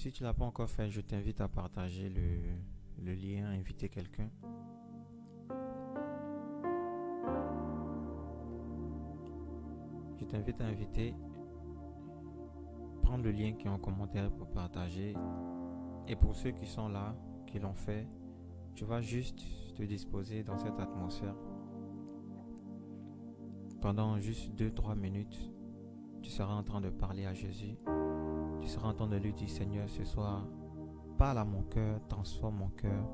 si tu ne l'as pas encore fait, je t'invite à partager le lien, inviter quelqu'un. Je t'invite à inviter, prendre le lien qui est en commentaire pour partager. Et pour ceux qui sont là, qui l'ont fait, tu vas juste te disposer dans cette atmosphère. Pendant juste 2-3 minutes, tu seras en train de parler à Jésus. Tu seras en train de lui dire, Seigneur, ce soir, parle à mon cœur, transforme mon cœur.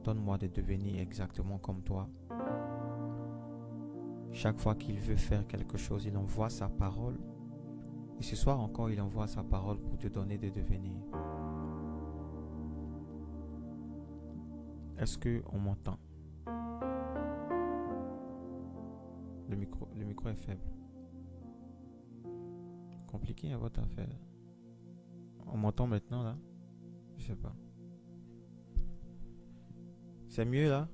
Donne-moi de devenir exactement comme toi. Chaque fois qu'il veut faire quelque chose, il envoie sa parole. Et ce soir encore, il envoie sa parole pour te donner de devenir. Est-ce qu'on m'entend? Le micro est faible. Compliqué à votre affaire. On m'entend maintenant là? Je sais pas. C'est mieux là?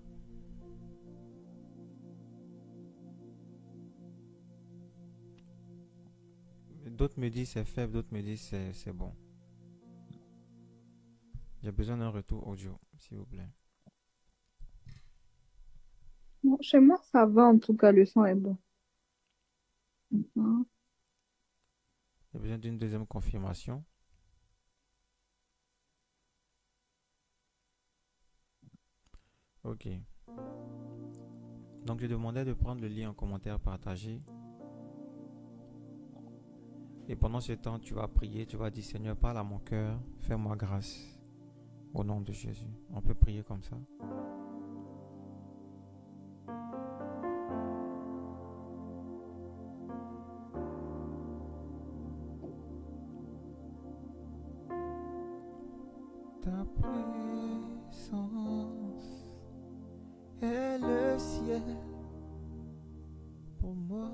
D'autres me disent c'est faible, d'autres me disent c'est bon. J'ai besoin d'un retour audio, s'il vous plaît. Bon, chez moi, ça va, en tout cas, le son est bon. Mhm. J'ai besoin d'une deuxième confirmation. Ok. Donc je demandais de prendre le lien en commentaire partagé. Et pendant ce temps, tu vas prier, tu vas dire Seigneur, parle à mon cœur, fais-moi grâce. Au nom de Jésus. On peut prier comme ça. Ta présence est le ciel pour moi.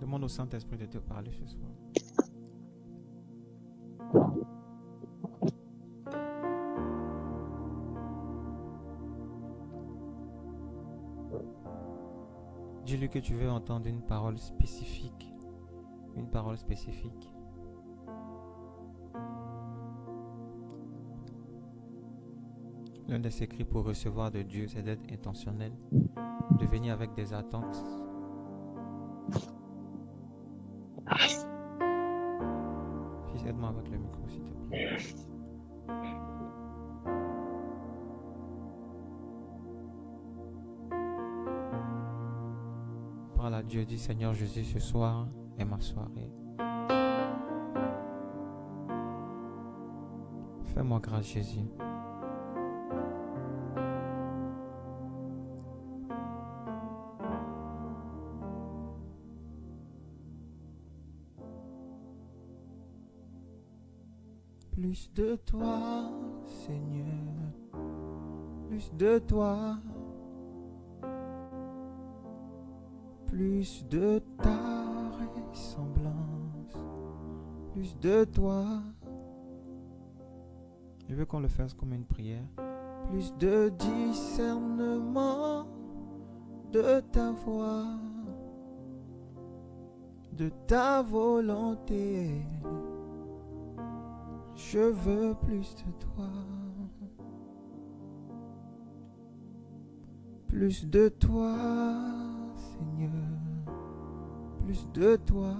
Demande au Saint-Esprit de te parler ce soir. Dis-lui que tu veux entendre une parole spécifique. Une parole spécifique. L'un des secrets pour recevoir de Dieu, c'est d'être intentionnel, de venir avec des attentes. Fils, aide-moi avec le micro, s'il te plaît. Parle à Dieu, dis Seigneur Jésus, ce soir est ma soirée. Fais-moi grâce, Jésus. Plus de toi, Seigneur. Plus de toi. Plus de ta ressemblance. Plus de toi. Je veux qu'on le fasse comme une prière. Plus de discernement de ta voix, de ta volonté. Je veux plus de toi. Plus de toi, Seigneur. Plus de toi.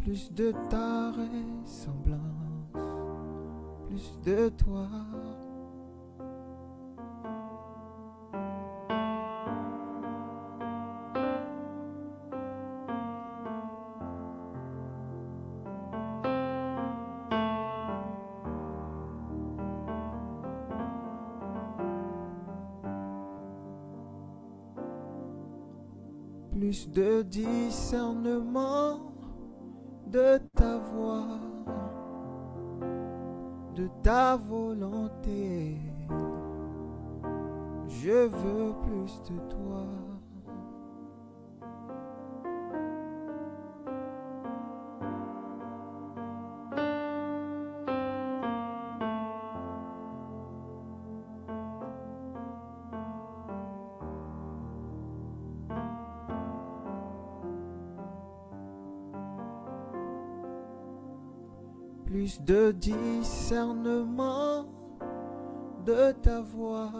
Plus de ta ressemblance. Plus de toi. Plus de discernement de ta voix, de ta volonté. Je veux plus de toi. Plus de discernement de ta voix,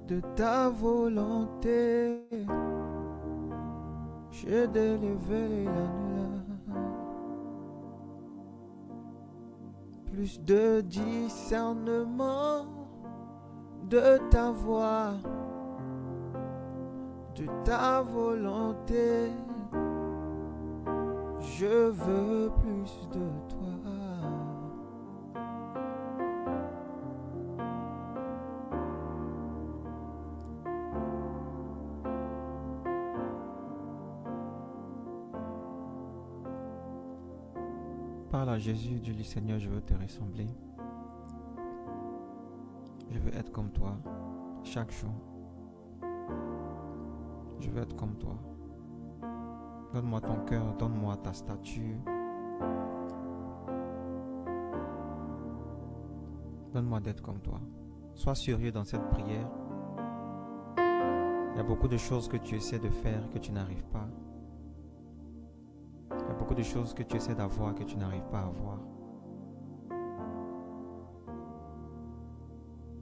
de ta volonté. Je d'élever l'annulaire. Plus de discernement de ta voix, de ta volonté. Je veux plus de toi. Parle à Jésus, dis-lui Seigneur, je veux te ressembler. Je veux être comme toi chaque jour. Je veux être comme toi. Donne-moi ton cœur, donne-moi ta stature. Donne-moi d'être comme toi. Sois sérieux dans cette prière. Il y a beaucoup de choses que tu essaies de faire que tu n'arrives pas. Il y a beaucoup de choses que tu essaies d'avoir que tu n'arrives pas à avoir.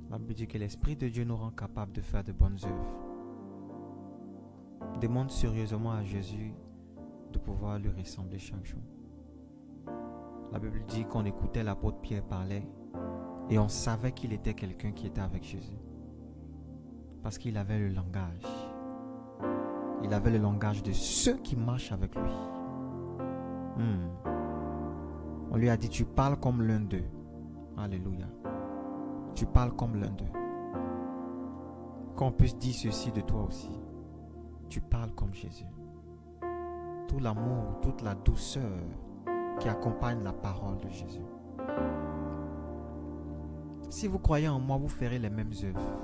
La Bible dit que l'Esprit de Dieu nous rend capables de faire de bonnes œuvres. Demande sérieusement à Jésus de pouvoir lui ressembler chaque jour. La Bible dit qu'on écoutait l'apôtre Pierre parler et on savait qu'il était quelqu'un qui était avec Jésus. Parce qu'il avait le langage. Il avait le langage de ceux qui marchent avec lui. On lui a dit, tu parles comme l'un d'eux. Alléluia. Tu parles comme l'un d'eux. Qu'on puisse dire ceci de toi aussi. Tu parles comme Jésus. Tout l'amour, toute la douceur qui accompagne la parole de Jésus. Si vous croyez en moi, vous ferez les mêmes œuvres.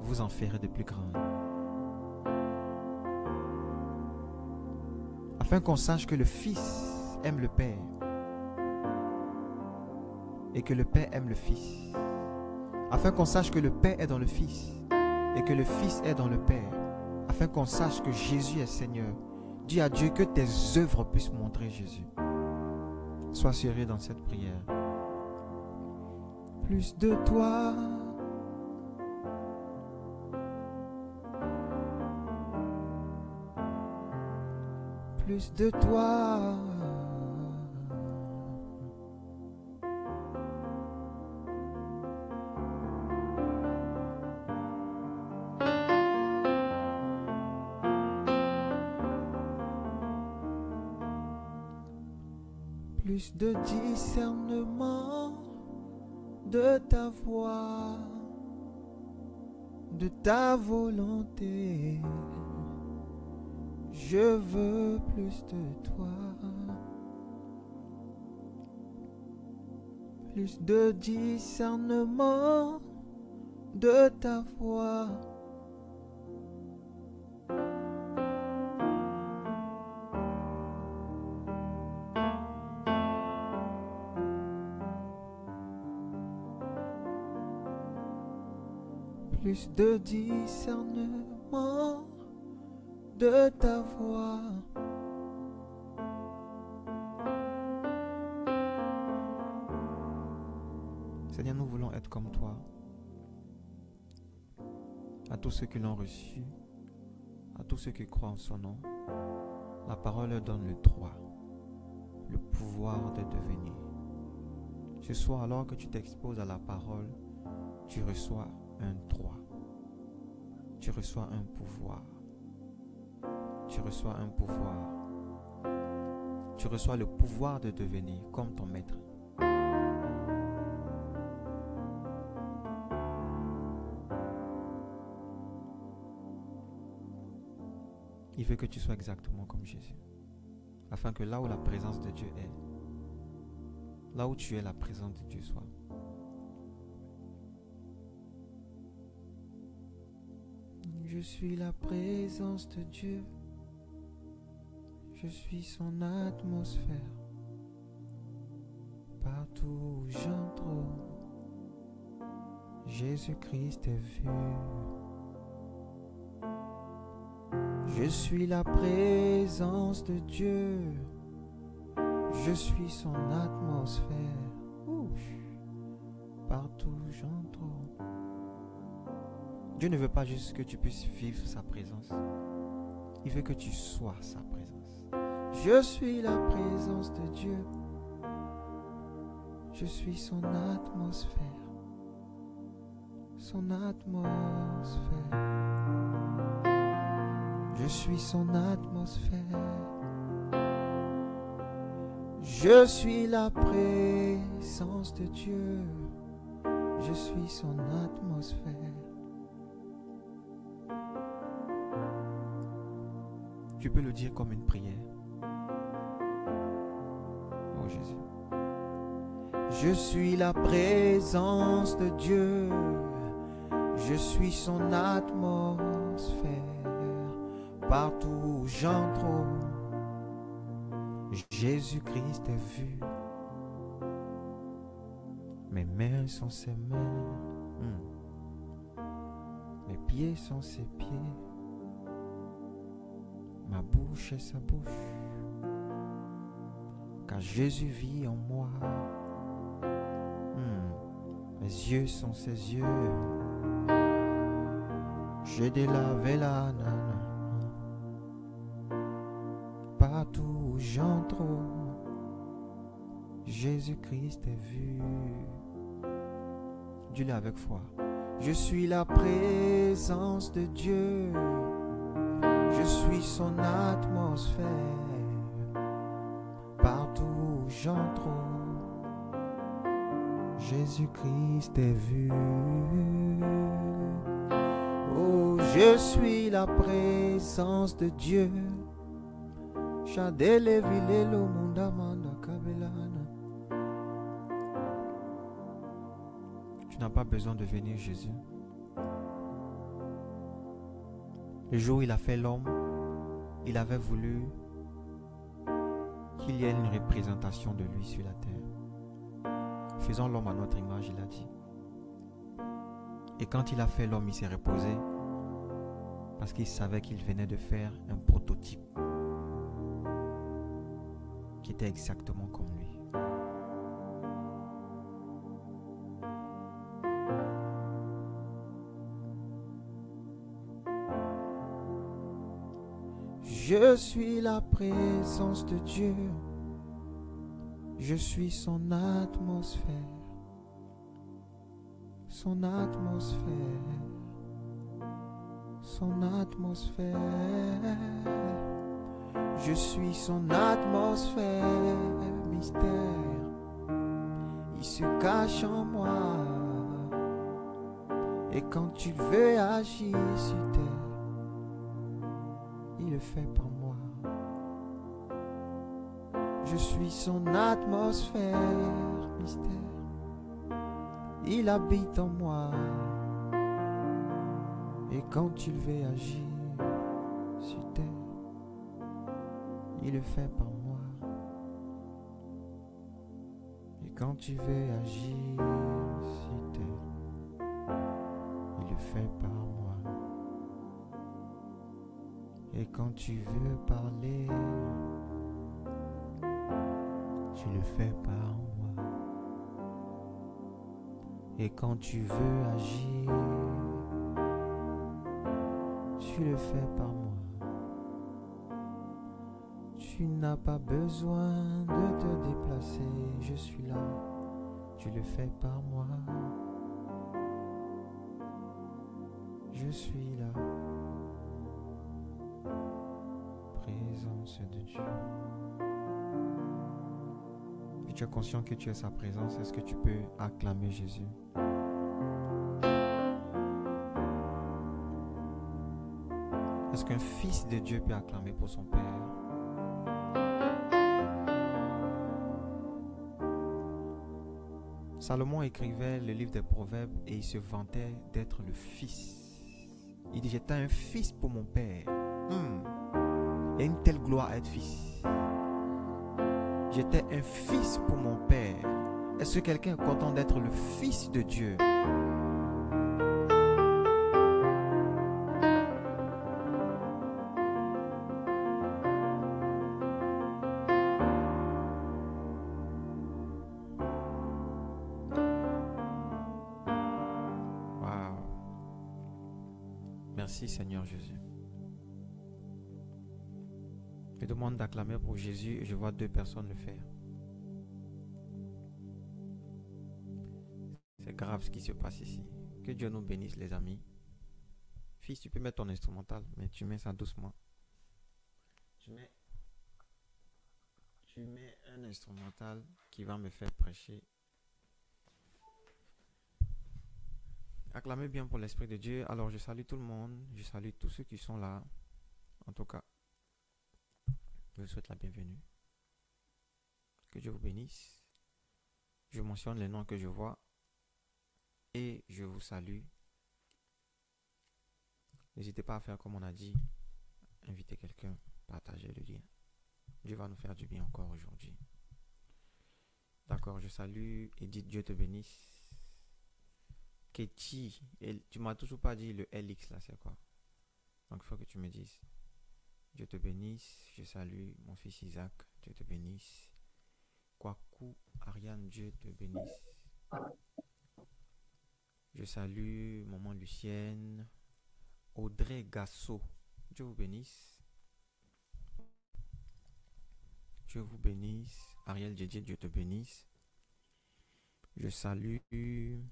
Vous en ferez de plus grandes. Afin qu'on sache que le Fils aime le Père et que le Père aime le Fils. Afin qu'on sache que le Père est dans le Fils et que le Fils est dans le Père. Afin qu'on sache que Jésus est Seigneur. Dis à Dieu que tes œuvres puissent montrer Jésus. Sois sérieux dans cette prière. Plus de toi. Plus de toi. Plus de discernement de ta voix, de ta volonté. Je veux plus de toi. Plus de discernement de ta voix. Plus de discernement de ta voix. Seigneur, nous voulons être comme toi. À tous ceux qui l'ont reçu, à tous ceux qui croient en son nom, la parole leur donne le droit, le pouvoir de devenir. Ce soir, alors que tu t'exposes à la parole, tu reçois un droit. Tu reçois un pouvoir. Tu reçois un pouvoir. Tu reçois le pouvoir de devenir comme ton maître. Il veut que tu sois exactement comme Jésus. Afin que là où la présence de Dieu est, là où tu es, la présence de Dieu soit. Je suis la présence de Dieu. Je suis son atmosphère. Partout où j'entre, Jésus-Christ est vu. Je suis la présence de Dieu. Je suis son atmosphère. Partout où j'entre. Dieu ne veut pas juste que tu puisses vivre sa présence. Il veut que tu sois sa présence. Je suis la présence de Dieu. Je suis son atmosphère. Son atmosphère. Je suis son atmosphère. Je suis la présence de Dieu. Je suis son atmosphère. Tu peux le dire comme une prière. Oh Jésus. Je suis la présence de Dieu. Je suis son atmosphère. Partout où j'entre, Jésus-Christ est vu. Mes mains sont ses mains. Mes pieds sont ses pieds. Ma bouche est sa bouche. Car Jésus vit en moi. Mes yeux sont ses yeux. J'ai délavé la nana. Partout où j'entre, Jésus-Christ est vu. Dis-le avec foi. Je suis la présence de Dieu. Je suis son atmosphère. Partout où j'entre, Jésus-Christ est vu. Oh, je suis la présence de Dieu. Tu n'as pas besoin de venir, Jésus. Le jour où il a fait l'homme, il avait voulu qu'il y ait une représentation de lui sur la terre. Faisons l'homme à notre image, il a dit. Et quand il a fait l'homme, il s'est reposé parce qu'il savait qu'il venait de faire un prototype qui était exactement comme lui. Je suis la présence de Dieu. Je suis son atmosphère. Son atmosphère. Son atmosphère. Je suis son atmosphère. Mystère. Il se cache en moi. Et quand tu veux agir sur terre, il le fait par moi. Je suis son atmosphère, mystère. Il habite en moi. Et quand il veut agir sur terre, il le fait par moi. Et quand tu veux agir sur terre, il le fait par moi. Et quand tu veux parler, tu le fais par moi. Et quand tu veux agir, tu le fais par moi. Tu n'as pas besoin de te déplacer, je suis là, tu le fais par moi. Je suis là. Présence de Dieu. Et tu es conscient que tu es sa présence. Est-ce que tu peux acclamer Jésus? Est-ce qu'un fils de Dieu peut acclamer pour son Père? Salomon écrivait le livre des Proverbes et il se vantait d'être le fils Il dit, j'étais un fils pour mon père. Il y a une telle gloire à être fils. J'étais un fils pour mon père. Est-ce que quelqu'un est content d'être le fils de Dieu? Waouh. Merci Seigneur Jésus. Je demande d'acclamer pour Jésus et je vois 2 personnes le faire. C'est grave ce qui se passe ici. Que Dieu nous bénisse les amis. Fils, tu peux mettre ton instrumental, mais tu mets ça doucement. Tu mets un instrumental qui va me faire prêcher. Acclamez bien pour l'Esprit de Dieu. Alors je salue tout le monde. Je salue tous ceux qui sont là. En tout cas, je vous souhaite la bienvenue. Que Dieu vous bénisse. Je mentionne les noms que je vois. Et je vous salue. N'hésitez pas à faire comme on a dit. Invitez quelqu'un. Partagez le lien. Dieu va nous faire du bien encore aujourd'hui. D'accord, je salue Edith, Dieu te bénisse. Ketty, tu m'as toujours pas dit le LX là, c'est quoi? Donc il faut que tu me dises. Dieu te bénisse. Je salue mon fils Isaac, Dieu te bénisse. Kwaku, Ariane, Dieu te bénisse. Je salue maman Lucienne, Audrey Gassot, Dieu vous bénisse. Dieu vous bénisse. Ariel Didier, Dieu te bénisse. Je salue qui?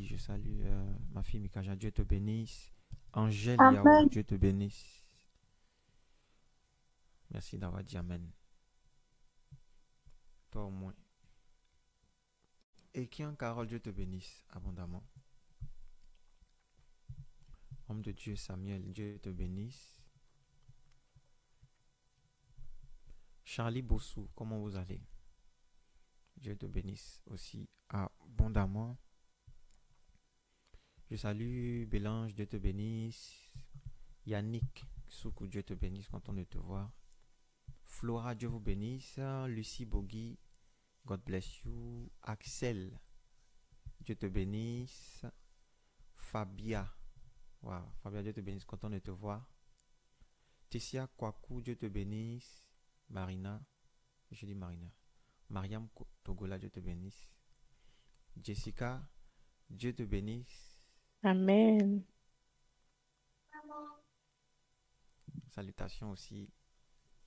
Je salue ma fille Mikaja, Dieu te bénisse. Angèle Yahou, Amen. Dieu te bénisse. Merci d'avoir dit Amen. Toi au moins. Et qui en Carole, Dieu te bénisse abondamment. Homme de Dieu Samuel, Dieu te bénisse. Charlie Bossou, comment vous allez? Dieu te bénisse aussi abondamment. Je salue Bélange, Dieu te bénisse. Yannick Soukou, Dieu te bénisse, content de te voir. Flora, Dieu vous bénisse. Lucie Bogui, God bless you. Axel, Dieu te bénisse. Fabia, wow. Fabia, Dieu te bénisse, content de te voir. Tessia Kwaku, Dieu te bénisse. Marina, je dis Marina. Mariam Togola, Dieu te bénisse. Jessica, Dieu te bénisse. Amen. Salutations aussi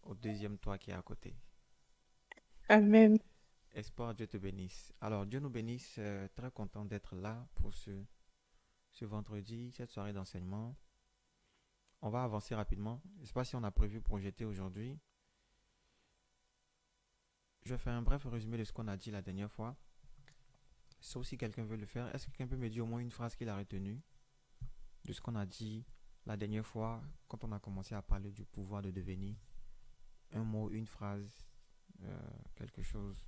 au deuxième toit qui est à côté. Amen. Espoir, Dieu te bénisse. Alors, Dieu nous bénisse. Très content d'être là pour ce vendredi, cette soirée d'enseignement. On va avancer rapidement. Je ne sais pas si on a prévu projeter aujourd'hui. Je vais faire un bref résumé de ce qu'on a dit la dernière fois. Sauf si quelqu'un veut le faire. Est-ce que quelqu'un peut me dire au moins une phrase qu'il a retenue de ce qu'on a dit la dernière fois quand on a commencé à parler du pouvoir de devenir? Un mot, une phrase, quelque chose.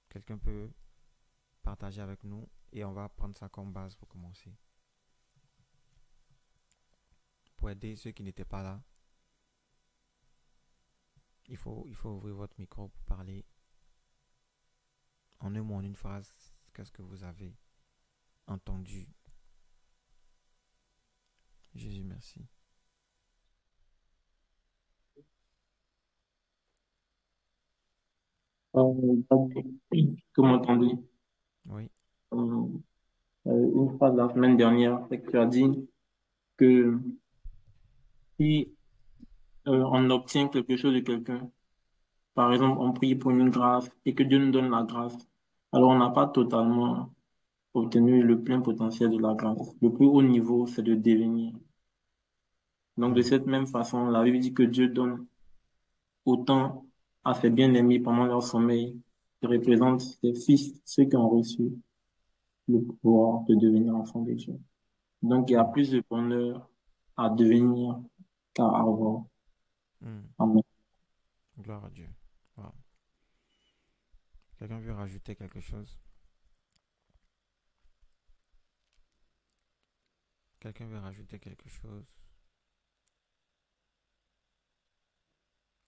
Quelqu'un peut partager avec nous et on va prendre ça comme base pour commencer. Pour aider ceux qui n'étaient pas là, il faut ouvrir votre micro pour parler. En un mot, en une phrase, qu'est-ce que vous avez entendu? Jésus, merci. Que m'entendez? Oui. Une phrase la semaine dernière, c'est que tu as dit que si on obtient quelque chose de quelqu'un, par exemple, on prie pour une grâce et que Dieu nous donne la grâce, alors on n'a pas totalement obtenu le plein potentiel de la grâce. Le plus haut niveau, c'est de devenir. Donc, de cette même façon, la Bible dit que Dieu donne autant à ses bien-aimés pendant leur sommeil, qui représente ses fils, ceux qui ont reçu le pouvoir de devenir enfants de Dieu. Donc, il y a plus de bonheur à devenir qu'à avoir. Amen. Gloire à Dieu. Wow. Quelqu'un veut rajouter quelque chose? Quelqu'un veut rajouter quelque chose?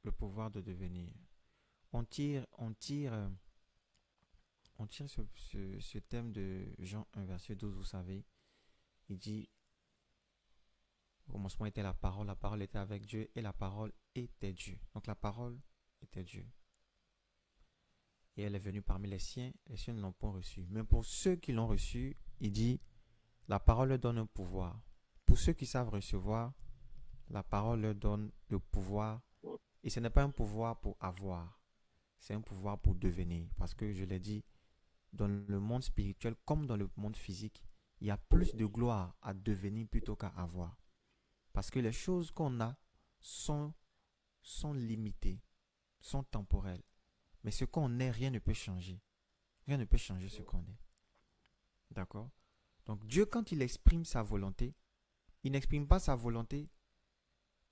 Le pouvoir de devenir. On tire, on tire, on tire ce thème de Jean 1, verset 12, vous savez. Il dit, au commencement était la parole était avec Dieu et la parole était Dieu. Donc la parole était Dieu. Et elle est venue parmi les siens ne l'ont pas reçue. Mais pour ceux qui l'ont reçue, il dit, la parole leur donne un pouvoir. Pour ceux qui savent recevoir, la parole leur donne le pouvoir. Et ce n'est pas un pouvoir pour avoir, c'est un pouvoir pour devenir. Parce que je l'ai dit, dans le monde spirituel comme dans le monde physique, il y a plus de gloire à devenir plutôt qu'à avoir. Parce que les choses qu'on a sont limitées, sont temporelles. Mais ce qu'on est, rien ne peut changer. Rien ne peut changer ce qu'on est. D'accord? Donc Dieu, quand il exprime sa volonté, il n'exprime pas sa volonté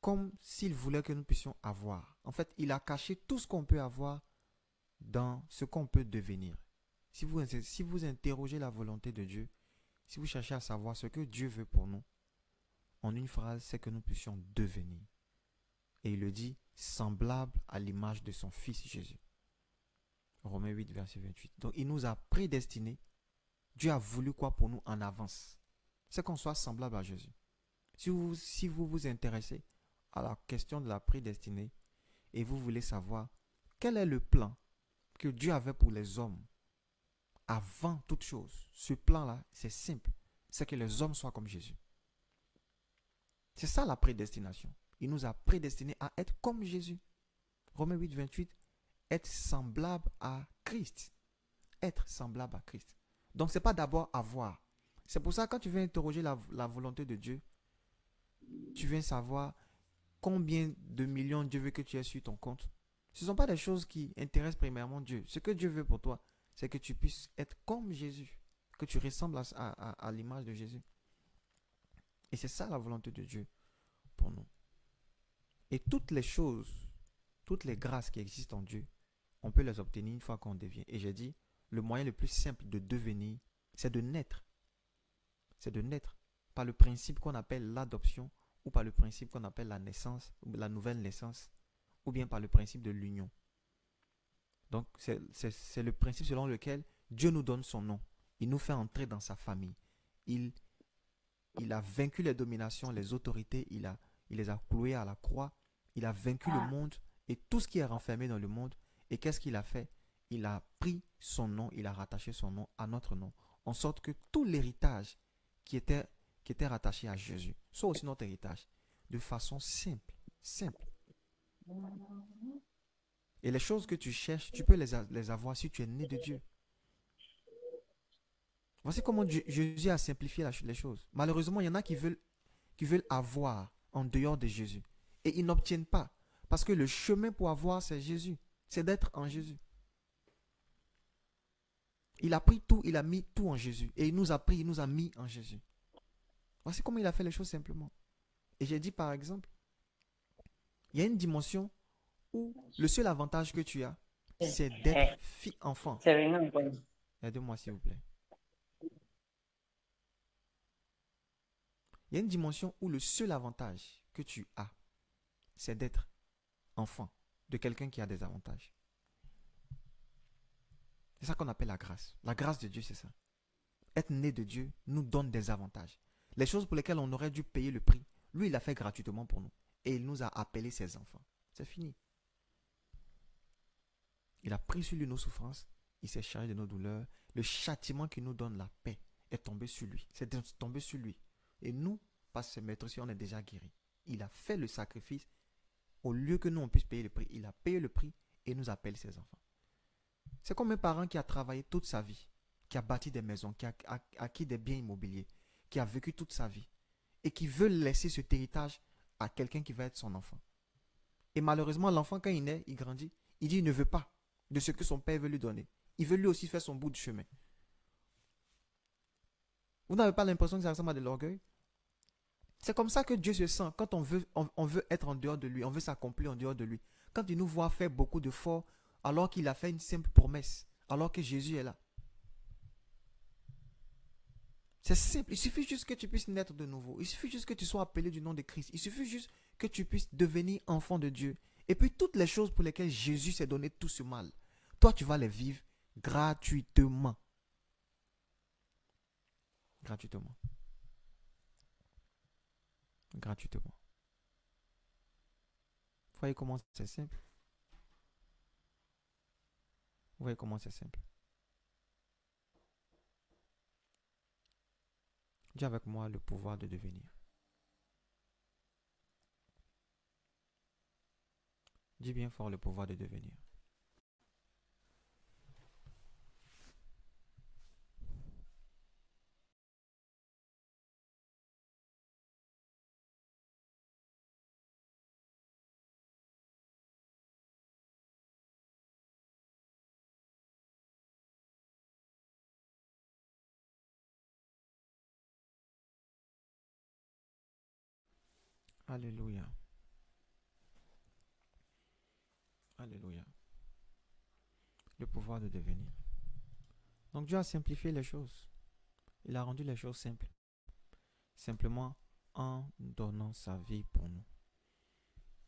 comme s'il voulait que nous puissions avoir. En fait, il a caché tout ce qu'on peut avoir dans ce qu'on peut devenir. Si vous interrogez la volonté de Dieu, si vous cherchez à savoir ce que Dieu veut pour nous, en une phrase, c'est que nous puissions devenir. Et il le dit, semblable à l'image de son Fils Jésus. Romains 8, verset 28. Donc, il nous a prédestinés. Dieu a voulu quoi pour nous en avance? C'est qu'on soit semblable à Jésus. Si vous vous intéressez à la question de la prédestinée et vous voulez savoir quel est le plan que Dieu avait pour les hommes avant toute chose, ce plan-là, c'est simple. C'est que les hommes soient comme Jésus. C'est ça la prédestination. Il nous a prédestinés à être comme Jésus. Romains 8, 28, être semblable à Christ. Être semblable à Christ. Donc, ce n'est pas d'abord avoir. C'est pour ça que quand tu viens interroger la volonté de Dieu, tu viens savoir combien de millions Dieu veut que tu aies sur ton compte. Ce ne sont pas des choses qui intéressent premièrement Dieu. Ce que Dieu veut pour toi, c'est que tu puisses être comme Jésus, que tu ressembles à l'image de Jésus. Et c'est ça la volonté de Dieu pour nous. Et toutes les choses, toutes les grâces qui existent en Dieu, on peut les obtenir une fois qu'on devient. Et j'ai dit, le moyen le plus simple de devenir, c'est de naître. C'est de naître par le principe qu'on appelle l'adoption ou par le principe qu'on appelle la naissance, ou la nouvelle naissance, ou bien par le principe de l'union. Donc, c'est le principe selon lequel Dieu nous donne son nom. Il nous fait entrer dans sa famille. Il a vaincu les dominations, les autorités, il les a cloués à la croix. Il a vaincu le monde et tout ce qui est renfermé dans le monde. Et qu'est-ce qu'il a fait? Il a pris son nom, il a rattaché son nom à notre nom. En sorte que tout l'héritage qui était rattaché à Jésus soit aussi notre héritage. De façon simple. Et les choses que tu cherches, tu peux les avoir si tu es né de Dieu. Voici comment Jésus a simplifié les choses. Malheureusement, il y en a qui veulent avoir en dehors de Jésus. Et ils n'obtiennent pas. Parce que le chemin pour avoir, c'est Jésus. C'est d'être en Jésus. Il a pris tout, il a mis tout en Jésus. Et il nous a pris, il nous a mis en Jésus. Voici comment il a fait les choses simplement. Et j'ai dit par exemple, il y a une dimension où le seul avantage que tu as, c'est d'être enfant. Aidez-moi s'il vous plaît. Il y a une dimension où le seul avantage que tu as, c'est d'être enfant de quelqu'un qui a des avantages. C'est ça qu'on appelle la grâce. La grâce de Dieu, c'est ça. Être né de Dieu nous donne des avantages. Les choses pour lesquelles on aurait dû payer le prix, lui, il l'a fait gratuitement pour nous. Et il nous a appelés ses enfants. C'est fini. Il a pris sur lui nos souffrances. Il s'est chargé de nos douleurs. Le châtiment qui nous donne la paix est tombé sur lui. C'est tombé sur lui. Et nous, par ce maître-ci, on est déjà guéris. Il a fait le sacrifice. Au lieu que nous, on puisse payer le prix, il a payé le prix et nous appelle ses enfants. C'est comme un parent qui a travaillé toute sa vie, qui a bâti des maisons, qui a acquis des biens immobiliers, qui a vécu toute sa vie et qui veut laisser cet héritage à quelqu'un qui va être son enfant. Et malheureusement, l'enfant, quand il naît, il grandit, il dit qu'il ne veut pas de ce que son père veut lui donner. Il veut lui aussi faire son bout de chemin. Vous n'avez pas l'impression que ça ressemble à de l'orgueil? C'est comme ça que Dieu se sent quand on veut être en dehors de lui, on veut s'accomplir en dehors de lui. Quand il nous voit faire beaucoup d'efforts alors qu'il a fait une simple promesse, alors que Jésus est là. C'est simple. Il suffit juste que tu puisses naître de nouveau. Il suffit juste que tu sois appelé du nom de Christ. Il suffit juste que tu puisses devenir enfant de Dieu. Et puis toutes les choses pour lesquelles Jésus s'est donné tout ce mal, toi tu vas les vivre gratuitement. Gratuitement. Gratuitement. Vous voyez comment c'est simple? Vous voyez comment c'est simple? Dis avec moi le pouvoir de devenir. Dis bien fort le pouvoir de devenir. Alléluia. Alléluia. Le pouvoir de devenir. Donc Dieu a simplifié les choses. Il a rendu les choses simples. Simplement en donnant sa vie pour nous.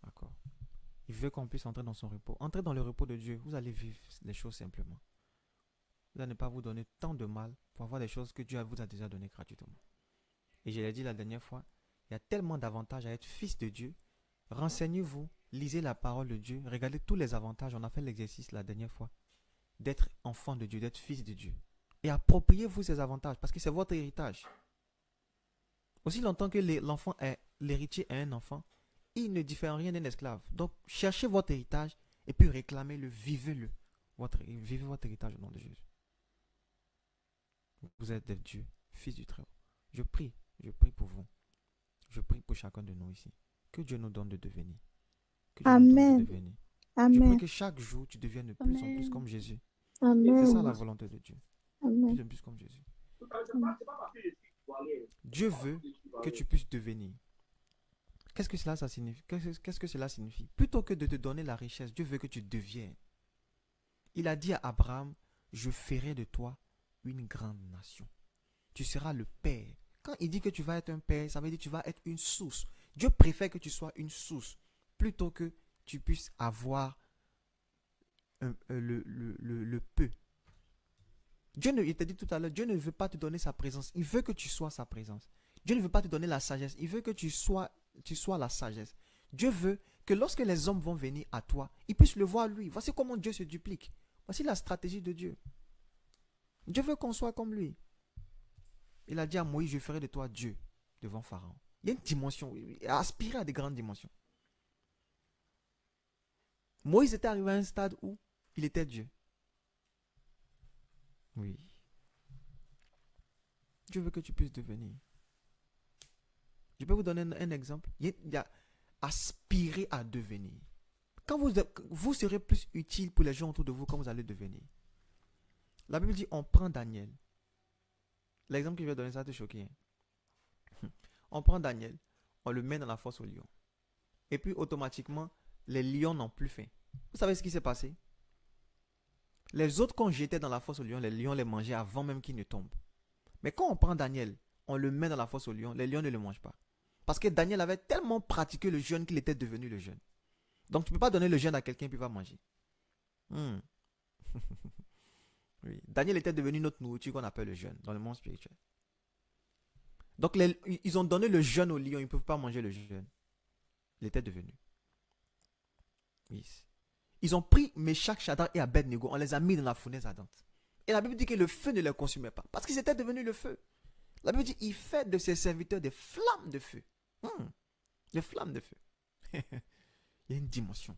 D'accord. Il veut qu'on puisse entrer dans son repos. Entrez dans le repos de Dieu. Vous allez vivre les choses simplement. Vous n'allez pas vous donner tant de mal pour avoir des choses que Dieu vous a déjà données gratuitement. Et je l'ai dit la dernière fois, il y a tellement d'avantages à être fils de Dieu. Renseignez-vous, lisez la parole de Dieu, regardez tous les avantages. On a fait l'exercice la dernière fois d'être enfant de Dieu, d'être fils de Dieu. Et appropriez-vous ces avantages parce que c'est votre héritage. Aussi longtemps que l'enfant est l'héritier est un enfant, il ne diffère en rien d'un esclave. Donc cherchez votre héritage et puis réclamez-le, vivez-le. Vivez votre héritage au nom de Jésus. Vous êtes des dieux, fils du Très-Haut. Je prie pour vous. Je prie pour chacun de nous ici. Que Dieu nous donne de devenir. Que Dieu nous donne de devenir. Je prie que chaque jour, tu deviennes de plus en plus comme Jésus. Amen. C'est ça la volonté de Dieu. Amen. Plus en plus comme Jésus. Dieu veut que tu puisses devenir. Qu'est-ce que cela ça signifie? Qu'est-ce que cela signifie? Plutôt que de te donner la richesse, Dieu veut que tu deviennes. Il a dit à Abraham, je ferai de toi une grande nation. Tu seras le père. Quand il dit que tu vas être un père, ça veut dire que tu vas être une source. Dieu préfère que tu sois une source plutôt que tu puisses avoir le peu. Il t'a dit tout à l'heure, Dieu ne veut pas te donner sa présence. Il veut que tu sois sa présence. Dieu ne veut pas te donner la sagesse. Il veut que tu sois la sagesse. Dieu veut que lorsque les hommes vont venir à toi, ils puissent le voir lui. Voici comment Dieu se duplique. Voici la stratégie de Dieu. Dieu veut qu'on soit comme lui. Il a dit à Moïse, je ferai de toi Dieu devant Pharaon. Il y a une dimension. Il a aspiré à des grandes dimensions. Moïse était arrivé à un stade où il était Dieu. Oui. Dieu veut que tu puisses devenir. Je peux vous donner un exemple. Il y a aspirer à devenir. Quand vous serez plus utile pour les gens autour de vous quand vous allez devenir. La Bible dit, on prend Daniel. L'exemple que je vais donner, ça va te choquer. On prend Daniel, on le met dans la fosse aux lions. Et puis automatiquement, les lions n'ont plus faim. Vous savez ce qui s'est passé? Les autres qu'on jetait dans la fosse aux lions les mangeaient avant même qu'ils ne tombent. Mais quand on prend Daniel, on le met dans la fosse aux lions, les lions ne le mangent pas. Parce que Daniel avait tellement pratiqué le jeûne qu'il était devenu le jeûne. Donc tu ne peux pas donner le jeûne à quelqu'un puis il va manger. Oui. Daniel était devenu notre nourriture qu'on appelle le jeûne dans le monde spirituel. Donc ils ont donné le jeûne aux lions, ils ne peuvent pas manger le jeûne. Il était devenu. Oui. Ils ont pris Meshach, Shadrach et Abednego, on les a mis dans la fournaise ardente. Et la Bible dit que le feu ne les consumait pas, parce qu'ils étaient devenus le feu. La Bible dit, il fait de ses serviteurs des flammes de feu. Des flammes de feu. Il y a une dimension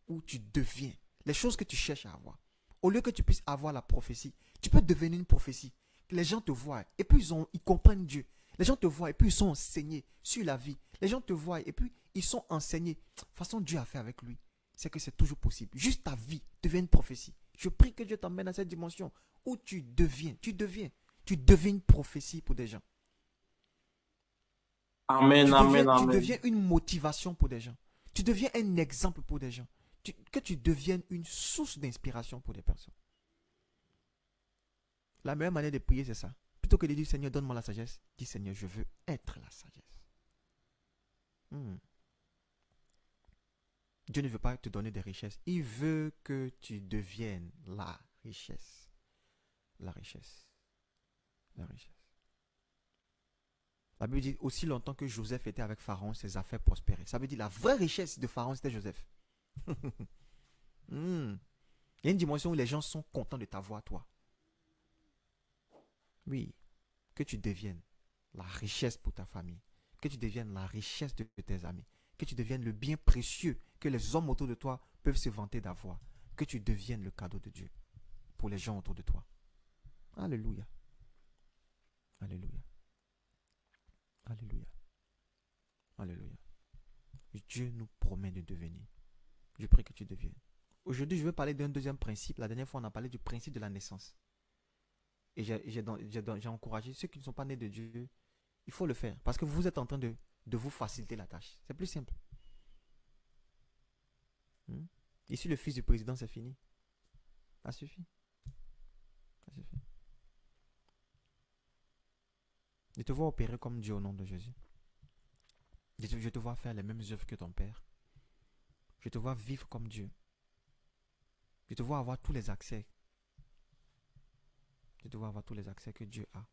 où tu deviens les choses que tu cherches à avoir. Au lieu que tu puisses avoir la prophétie, tu peux devenir une prophétie. Les gens te voient et puis ils comprennent Dieu. Les gens te voient et puis ils sont enseignés sur la vie. Les gens te voient et puis ils sont enseignés. De toute façon, Dieu a fait avec lui. C'est que c'est toujours possible. Juste ta vie devient une prophétie. Je prie que Dieu t'emmène à cette dimension où tu deviens une prophétie pour des gens. Amen, Tu deviens une motivation pour des gens. Tu deviens un exemple pour des gens. Que tu deviennes une source d'inspiration pour des personnes. La meilleure manière de prier, c'est ça. plutôt que de dire Seigneur, donne-moi la sagesse, dis Seigneur, je veux être la sagesse. Dieu ne veut pas te donner des richesses. Il veut que tu deviennes la richesse. La richesse. La richesse. La Bible dit aussi longtemps que Joseph était avec Pharaon, ses affaires prospéraient. Ça veut dire la vraie richesse de Pharaon, c'était Joseph. Il y a une dimension où les gens sont contents de t'avoir, toi. Oui. Que tu deviennes la richesse pour ta famille. Que tu deviennes la richesse de tes amis. Que tu deviennes le bien précieux que les hommes autour de toi peuvent se vanter d'avoir. Que tu deviennes le cadeau de Dieu pour les gens autour de toi. Alléluia. Alléluia. Alléluia. Alléluia. Dieu nous promet de devenir. Je prie que tu deviennes. Aujourd'hui, je vais parler d'un deuxième principe. La dernière fois, on a parlé du principe de la naissance. Et j'ai encouragé ceux qui ne sont pas nés de Dieu. Il faut le faire. Parce que vous êtes en train de vous faciliter la tâche. C'est plus simple. Ici, le fils du président, c'est fini. Ça suffit. Ça suffit. Je te vois opérer comme Dieu au nom de Jésus. Je te vois faire les mêmes œuvres que ton père. Je te vois vivre comme Dieu. Je te vois avoir tous les accès. Je te vois avoir tous les accès que Dieu a.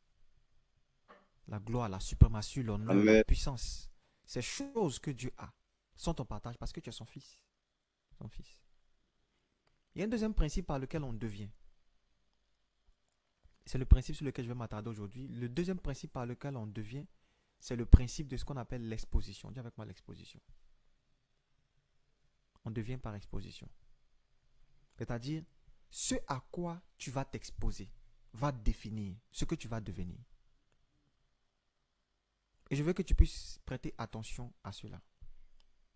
La gloire, la suprématie, l'honneur, la puissance. Ces choses que Dieu a sont ton partage parce que tu es son fils. Son fils. Il y a un deuxième principe par lequel on devient. C'est le principe sur lequel je vais m'attarder aujourd'hui. Le deuxième principe par lequel on devient, c'est le principe de ce qu'on appelle l'exposition. Dis avec moi l'exposition. On devient par exposition. C'est-à-dire, ce à quoi tu vas t'exposer va définir ce que tu vas devenir. Et je veux que tu puisses prêter attention à cela.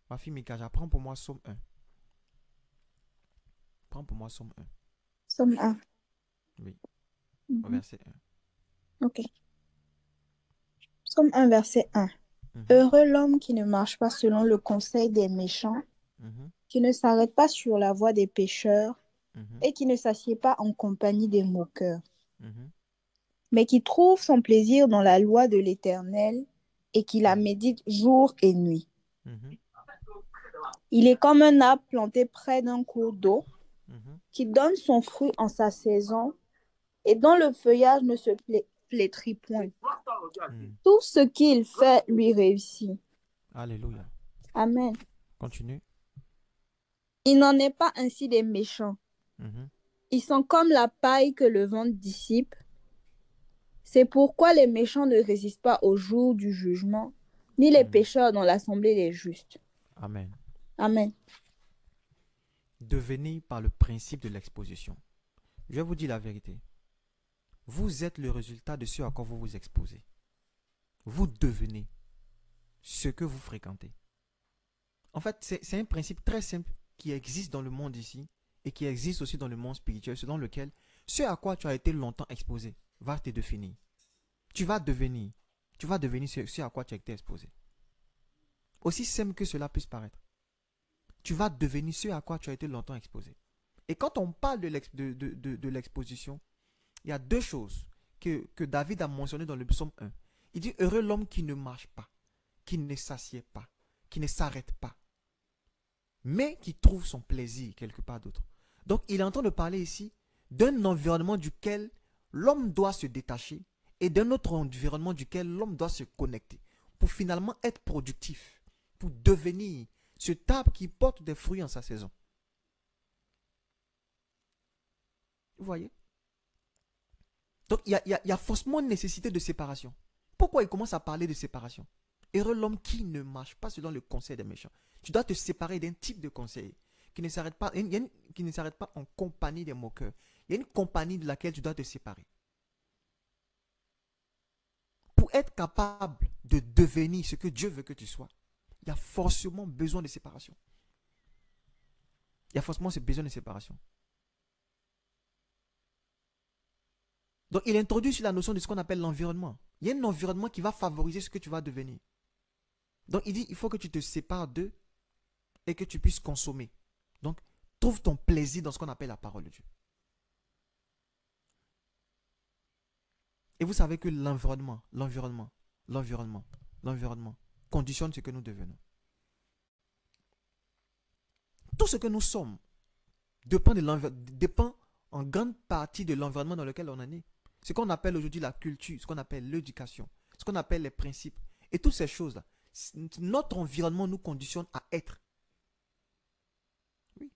Ma fille Mika, prends pour moi Somme 1. Prends pour moi Somme 1. Somme 1. Oui. Au verset 1. Ok. Somme 1, verset 1. Heureux l'homme qui ne marche pas selon le conseil des méchants, qui ne s'arrête pas sur la voie des pécheurs et qui ne s'assied pas en compagnie des moqueurs, mais qui trouve son plaisir dans la loi de l'Éternel et qui la médite jour et nuit. Il est comme un arbre planté près d'un cours d'eau qui donne son fruit en sa saison et dont le feuillage ne se flétrit point. Tout ce qu'il fait lui réussit. Alléluia. Amen. Continue. Il n'en est pas ainsi des méchants. Ils sont comme la paille que le vent dissipe. C'est pourquoi les méchants ne résistent pas au jour du jugement, ni les pécheurs dans l'assemblée des justes. Amen. Amen. Devenez par le principe de l'exposition. Je vais vous dire la vérité. Vous êtes le résultat de ce à quoi vous vous exposez. Vous devenez ce que vous fréquentez. En fait, c'est un principe très simple qui existe dans le monde ici et qui existe aussi dans le monde spirituel, selon lequel ce à quoi tu as été longtemps exposé va te définir. Tu vas devenir ce à quoi tu as été exposé. Aussi simple que cela puisse paraître. Tu vas devenir ce à quoi tu as été longtemps exposé. Et quand on parle de l'exposition, il y a deux choses que David a mentionnées dans le psaume 1. Il dit, heureux l'homme qui ne marche pas, qui ne s'assied pas, qui ne s'arrête pas, mais qui trouve son plaisir quelque part d'autre. Donc, il est en train de parler ici d'un environnement duquel l'homme doit se détacher et d'un autre environnement duquel l'homme doit se connecter pour finalement être productif, pour devenir cet arbre qui porte des fruits en sa saison. Vous voyez? Donc, il y a forcément une nécessité de séparation. Pourquoi il commence à parler de séparation? Heureux l'homme qui ne marche pas selon le conseil des méchants. Tu dois te séparer d'un type de conseil qui ne s'arrête pas, en compagnie des moqueurs. Il y a une compagnie de laquelle tu dois te séparer. Pour être capable de devenir ce que Dieu veut que tu sois, il y a forcément besoin de séparation. Il y a forcément ce besoin de séparation. Donc, il introduit sur la notion de ce qu'on appelle l'environnement. Il y a un environnement qui va favoriser ce que tu vas devenir. Donc, il dit, il faut que tu te sépares d'eux et que tu puisses consommer. Donc, trouve ton plaisir dans ce qu'on appelle la parole de Dieu. Et vous savez que l'environnement conditionne ce que nous devenons. Tout ce que nous sommes dépend en grande partie de l'environnement dans lequel on est né. Ce qu'on appelle aujourd'hui la culture, ce qu'on appelle l'éducation, ce qu'on appelle les principes. Et toutes ces choses-là, notre environnement nous conditionne à être. Oui.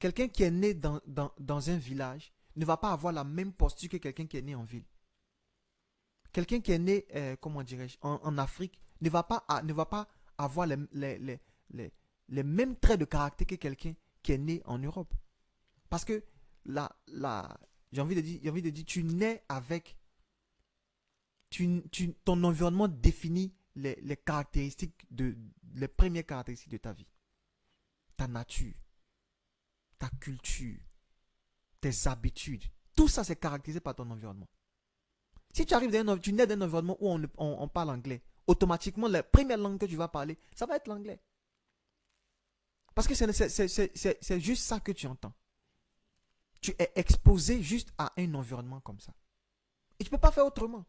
Quelqu'un qui est né dans un village ne va pas avoir la même posture que quelqu'un qui est né en ville. Quelqu'un qui est né, comment dirais-je, en Afrique ne va pas avoir les mêmes traits de caractère que quelqu'un qui est né en Europe. Parce que j'ai envie de dire, tu nais avec, ton environnement définit les caractéristiques, les premières caractéristiques de ta vie. Ta nature, ta culture, tes habitudes. Tout ça, c'est caractérisé par ton environnement. Si tu nais dans un environnement où on parle anglais, automatiquement, la première langue que tu vas parler, ça va être l'anglais. Parce que c'est juste ça que tu entends. Tu es exposé juste à un environnement comme ça. Et tu ne peux pas faire autrement.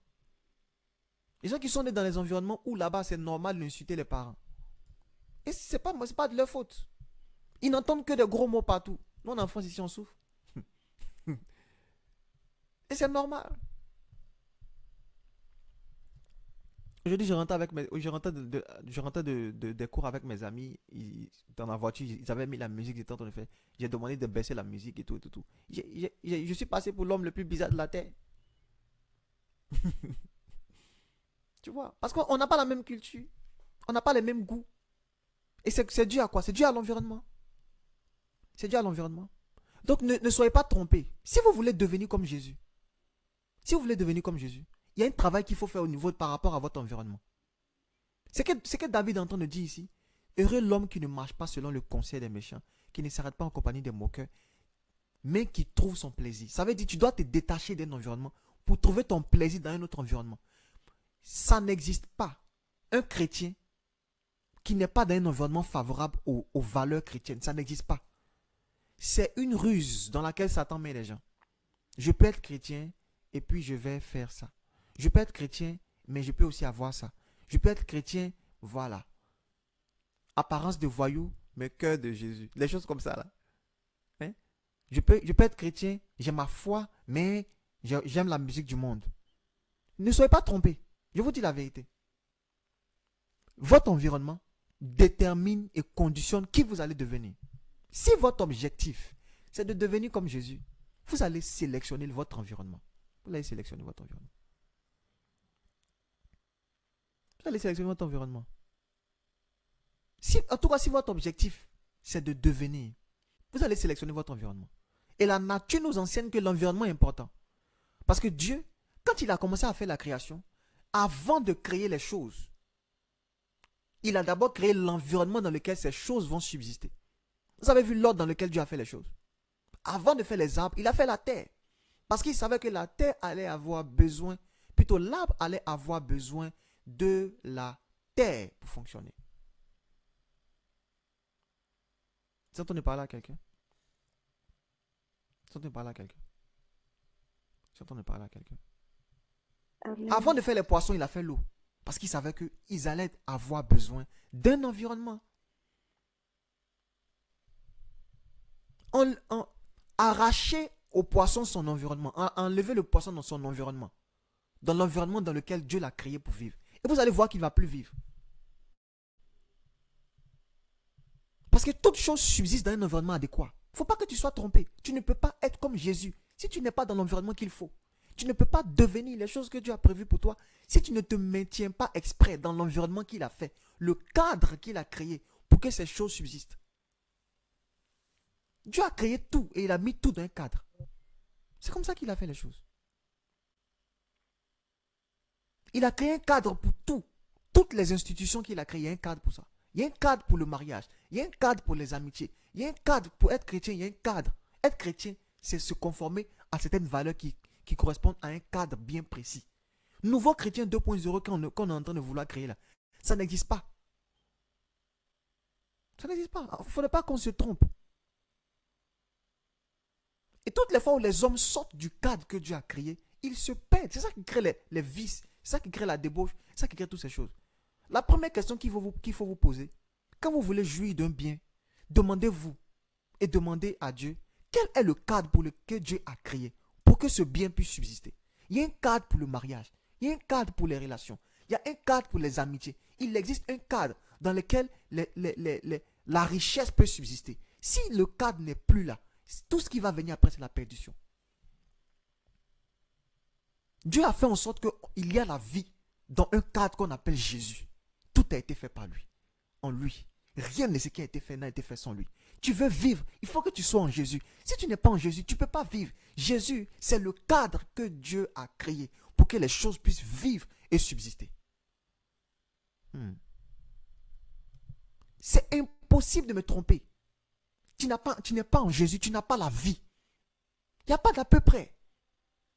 Les gens qui sont nés dans les environnements où là-bas c'est normal d'insulter les parents. Et c'est pas de leur faute. Ils n'entendent que des gros mots partout. Nous en France ici on souffre. Et c'est normal. Aujourd'hui, je rentrais des cours avec mes amis. Dans la voiture, ils avaient mis la musique. J'ai demandé de baisser la musique et tout. Je suis passé pour l'homme le plus bizarre de la terre. Tu vois? Parce qu'on n'a pas la même culture. On n'a pas les mêmes goûts. Et c'est dû à quoi? C'est dû à l'environnement. C'est dû à l'environnement. Donc, ne soyez pas trompés. Si vous voulez devenir comme Jésus, il y a un travail qu'il faut faire au niveau par rapport à votre environnement. C'est que David est en train de dire ici. Heureux l'homme qui ne marche pas selon le conseil des méchants, qui ne s'arrête pas en compagnie des moqueurs, mais qui trouve son plaisir. Ça veut dire que tu dois te détacher d'un environnement pour trouver ton plaisir dans un autre environnement. Ça n'existe pas. Un chrétien qui n'est pas dans un environnement favorable aux valeurs chrétiennes, ça n'existe pas. C'est une ruse dans laquelle Satan met les gens. Je peux être chrétien et puis je vais faire ça. Je peux être chrétien, mais je peux aussi avoir ça. Je peux être chrétien, voilà. Apparence de voyou, mais cœur de Jésus. Les choses comme ça, là. Hein? Je peux être chrétien, j'ai ma foi, mais j'aime la musique du monde. Ne soyez pas trompés. Je vous dis la vérité. Votre environnement détermine et conditionne qui vous allez devenir. Si votre objectif, c'est de devenir comme Jésus, vous allez sélectionner votre environnement. Vous allez sélectionner votre environnement. Vous allez sélectionner votre environnement. En tout cas, si votre objectif, c'est de devenir, vous allez sélectionner votre environnement. Et la nature nous enseigne que l'environnement est important. Parce que Dieu, quand il a commencé à faire la création, avant de créer les choses, il a d'abord créé l'environnement dans lequel ces choses vont subsister. Vous avez vu l'ordre dans lequel Dieu a fait les choses. Avant de faire les arbres, il a fait la terre. Parce qu'il savait que la terre allait avoir besoin, plutôt l'arbre allait avoir besoin de la terre pour fonctionner. Vous entendez parler à quelqu'un? Vous entendez parler à quelqu'un? Vous entendez parler à quelqu'un? Avant de faire les poissons, il a fait l'eau. Parce qu'il savait qu'ils allaient avoir besoin d'un environnement. Arracher au poisson son environnement. Enlever le poisson dans son environnement. Dans l'environnement dans lequel Dieu l'a créé pour vivre. Et vous allez voir qu'il ne va plus vivre. Parce que toute chose subsiste dans un environnement adéquat. Il ne faut pas que tu sois trompé. Tu ne peux pas être comme Jésus si tu n'es pas dans l'environnement qu'il faut. Tu ne peux pas devenir les choses que Dieu a prévues pour toi si tu ne te maintiens pas exprès dans l'environnement qu'il a fait, le cadre qu'il a créé pour que ces choses subsistent. Dieu a créé tout et il a mis tout dans un cadre. C'est comme ça qu'il a fait les choses. Il a créé un cadre pour tout. Toutes les institutions qu'il a créées, il y a un cadre pour ça. Il y a un cadre pour le mariage. Il y a un cadre pour les amitiés. Il y a un cadre pour être chrétien. Il y a un cadre. Être chrétien, c'est se conformer à certaines valeurs qui correspondent à un cadre bien précis. Nouveau chrétien 2.0 qu'on est en train de vouloir créer là, ça n'existe pas. Ça n'existe pas. Il ne faudrait pas qu'on se trompe. Et toutes les fois où les hommes sortent du cadre que Dieu a créé, ils se perdent. bête. C'est ça qui crée les vices. C'est ça qui crée la débauche. C'est ça qui crée toutes ces choses. La première question qu'il faut vous poser, quand vous voulez jouir d'un bien, demandez-vous et demandez à Dieu, quel est le cadre pour lequel Dieu a créé pour que ce bien puisse subsister. Il y a un cadre pour le mariage. Il y a un cadre pour les relations. Il y a un cadre pour les amitiés. Il existe un cadre dans lequel la richesse peut subsister. Si le cadre n'est plus là, tout ce qui va venir après, c'est la perdition. Dieu a fait en sorte qu'il y a la vie dans un cadre qu'on appelle Jésus. Tout a été fait par lui, en lui. Rien de ce qui a été fait n'a été fait sans lui. Tu veux vivre, il faut que tu sois en Jésus. Si tu n'es pas en Jésus, tu ne peux pas vivre. Jésus, c'est le cadre que Dieu a créé pour que les choses puissent vivre et subsister. C'est impossible de me tromper. Tu n'es pas en Jésus, tu n'as pas la vie. Il n'y a pas d'à peu près.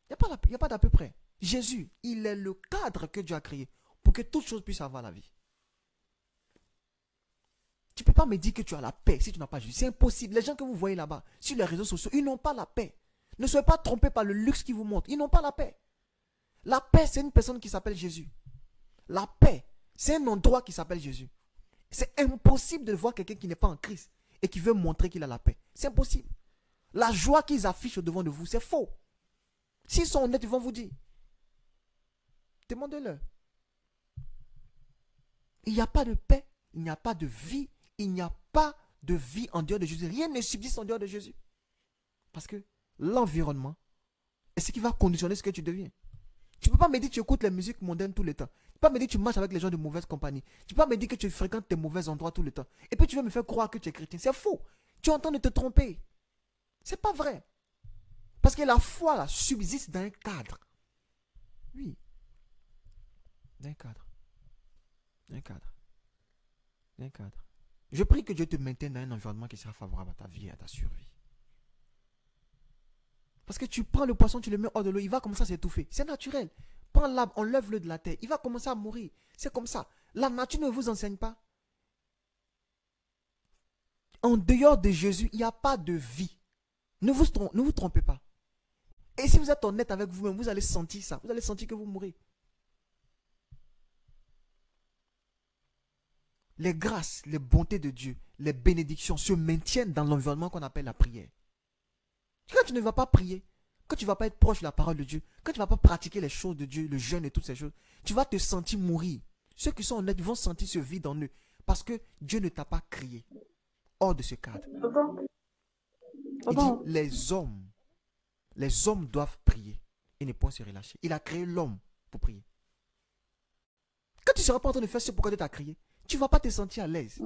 Il n'y a pas d'à peu près. Jésus, il est le cadre que Dieu a créé pour que toute chose puisse avoir la vie. Tu ne peux pas me dire que tu as la paix si tu n'as pas Jésus. C'est impossible. Les gens que vous voyez là-bas, sur les réseaux sociaux, ils n'ont pas la paix. Ne soyez pas trompés par le luxe qu'ils vous montrent. Ils n'ont pas la paix. La paix, c'est une personne qui s'appelle Jésus. La paix, c'est un endroit qui s'appelle Jésus. C'est impossible de voir quelqu'un qui n'est pas en Christ et qui veut montrer qu'il a la paix. C'est impossible. La joie qu'ils affichent au devant de vous, c'est faux. S'ils sont honnêtes, ils vont vous dire. Demandez-leur. Il n'y a pas de paix, il n'y a pas de vie, il n'y a pas de vie en dehors de Jésus. Rien ne subsiste en dehors de Jésus. Parce que l'environnement est ce qui va conditionner ce que tu deviens. Tu ne peux pas me dire que tu écoutes les musiques mondaines tout le temps. Tu ne peux pas me dire que tu marches avec les gens de mauvaise compagnie. Tu ne peux pas me dire que tu fréquentes tes mauvais endroits tout le temps. Et puis tu veux me faire croire que tu es chrétien. C'est faux. Tu es en train de te tromper. C'est pas vrai. Parce que la foi là, subsiste dans un cadre. Oui. Dans un cadre. Dans un cadre. Dans un cadre. Je prie que Dieu te maintienne dans un environnement qui sera favorable à ta vie et à ta survie. Parce que tu prends le poisson, tu le mets hors de l'eau, il va commencer à s'étouffer. C'est naturel. Prends l'arbre, enlève-le de la terre. Il va commencer à mourir. C'est comme ça. La nature ne vous enseigne pas. En dehors de Jésus, il n'y a pas de vie. Ne vous trompez pas. Et si vous êtes honnête avec vous-même, vous allez sentir ça. Vous allez sentir que vous mourrez. Les grâces, les bontés de Dieu, les bénédictions se maintiennent dans l'environnement qu'on appelle la prière. Quand tu ne vas pas prier, quand tu ne vas pas être proche de la parole de Dieu, quand tu ne vas pas pratiquer les choses de Dieu, le jeûne et toutes ces choses, tu vas te sentir mourir. Ceux qui sont honnêtes vont sentir ce vide en eux parce que Dieu ne t'a pas créé hors de ce cadre. Il dit, les hommes doivent prier et ne pas se relâcher. Il a créé l'homme pour prier. Quand tu ne seras pas en train de faire ce pourquoi Dieu t'a créé, tu ne vas pas te sentir à l'aise.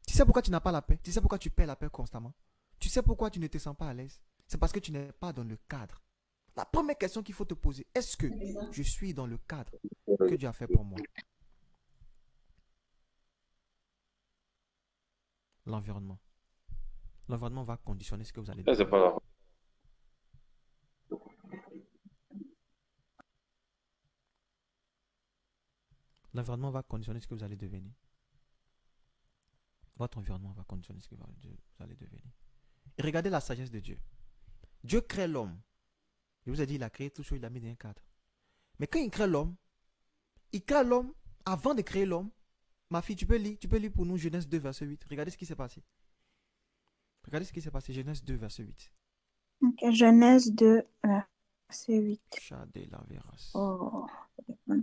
Tu sais pourquoi tu n'as pas la paix? Tu sais pourquoi tu perds la paix constamment? Tu sais pourquoi tu ne te sens pas à l'aise? C'est parce que tu n'es pas dans le cadre. La première question qu'il faut te poser, est-ce que je suis dans le cadre que Dieu a fait pour moi? L'environnement. L'environnement va conditionner ce que vous allez devenir. L'environnement va conditionner ce que vous allez devenir. Votre environnement va conditionner ce que vous allez devenir. Et regardez la sagesse de Dieu. Dieu crée l'homme. Je vous ai dit, il a créé tout chose, il a mis dans un cadre. Mais quand il crée l'homme avant de créer l'homme. Ma fille, tu peux lire pour nous Genèse 2, verset 8. Regardez ce qui s'est passé. Regardez ce qui s'est passé, Genèse 2, verset 8. Ok, Genèse 2, verset 8. Chadé la verras. Oh,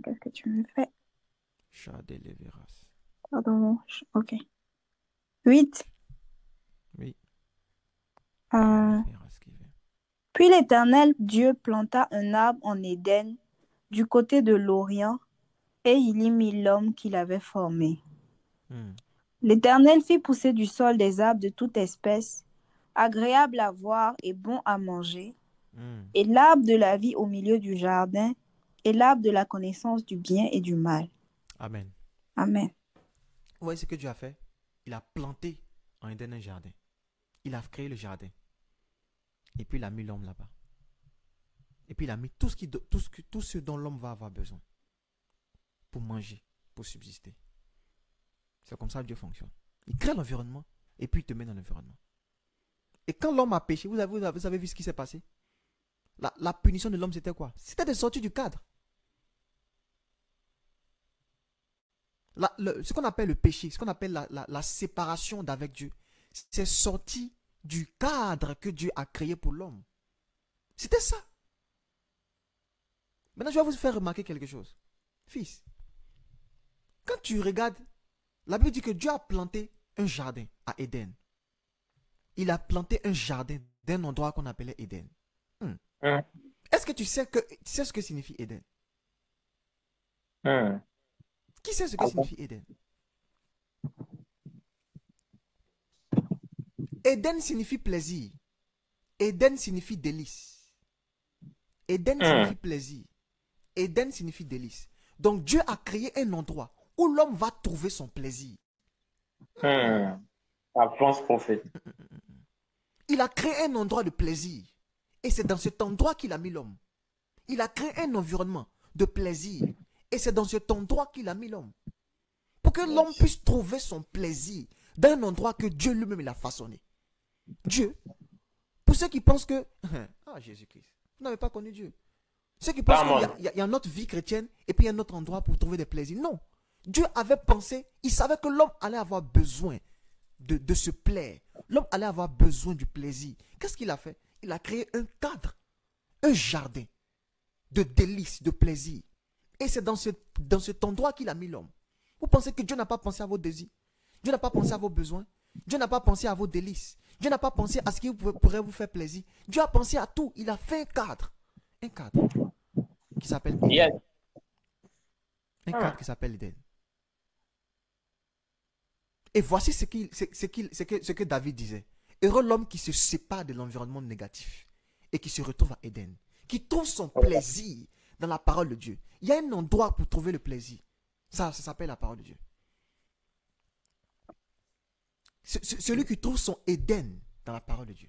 qu'est-ce que tu me fais? Chadé les verras. Pardon, ok. 8. Oui. Puis l'Éternel Dieu planta un arbre en Éden, du côté de l'Orient, et il y mit l'homme qu'il avait formé. L'Éternel fit pousser du sol des arbres de toute espèce, agréables à voir et bons à manger, et l'arbre de la vie au milieu du jardin, et l'arbre de la connaissance du bien et du mal. Amen. Amen. Vous voyez ce que Dieu a fait? Il a planté en Éden un jardin. Il a créé le jardin. Et puis il a mis l'homme là-bas. Et puis il a mis tout ce dont l'homme va avoir besoin. Pour manger, pour subsister. C'est comme ça que Dieu fonctionne. Il crée l'environnement et puis il te met dans l'environnement. Et quand l'homme a péché, vous avez vu ce qui s'est passé? La punition de l'homme, c'était quoi? C'était de sortir du cadre. Ce qu'on appelle le péché, ce qu'on appelle la séparation d'avec Dieu, c'est sorti du cadre que Dieu a créé pour l'homme. C'était ça. Maintenant, je vais vous faire remarquer quelque chose. Fils, quand tu regardes, la Bible dit que Dieu a planté un jardin à Éden. Il a planté un jardin d'un endroit qu'on appelait Éden. Est-ce que tu sais ce que signifie Éden? Qui sait ce que signifie Éden? Éden signifie plaisir. Éden signifie délice. Éden signifie plaisir. Éden signifie délice. Donc Dieu a créé un endroit où l'homme va trouver son plaisir. La France prophète. Il a créé un endroit de plaisir. Et c'est dans cet endroit qu'il a mis l'homme. Il a créé un environnement de plaisir. Et c'est dans cet endroit qu'il a mis l'homme. Pour que l'homme puisse trouver son plaisir dans un endroit que Dieu lui-même l'a façonné. Dieu, pour ceux qui pensent que... Ah, Jésus-Christ, vous n'avez pas connu Dieu. Ceux qui pensent qu'il y a notre vie chrétienne et puis il y a un autre endroit pour trouver des plaisirs. Non. Dieu avait pensé, il savait que l'homme allait avoir besoin de se plaire. L'homme allait avoir besoin du plaisir. Qu'est-ce qu'il a fait? Il a créé un cadre, un jardin de délices, de plaisir. Et c'est dans cet endroit qu'il a mis l'homme. Vous pensez que Dieu n'a pas pensé à vos désirs? Dieu n'a pas pensé à vos besoins? Dieu n'a pas pensé à vos délices? Dieu n'a pas pensé à ce qui pourrait vous faire plaisir? Dieu a pensé à tout. Il a fait un cadre. Un cadre qui s'appelle Éden. Un cadre qui s'appelle Éden. Et voici ce que David disait. Heureux l'homme qui se sépare de l'environnement négatif et qui se retrouve à Éden. Qui trouve son plaisir dans la parole de Dieu. Il y a un endroit pour trouver le plaisir. Ça s'appelle la parole de Dieu. Celui qui trouve son Éden dans la parole de Dieu.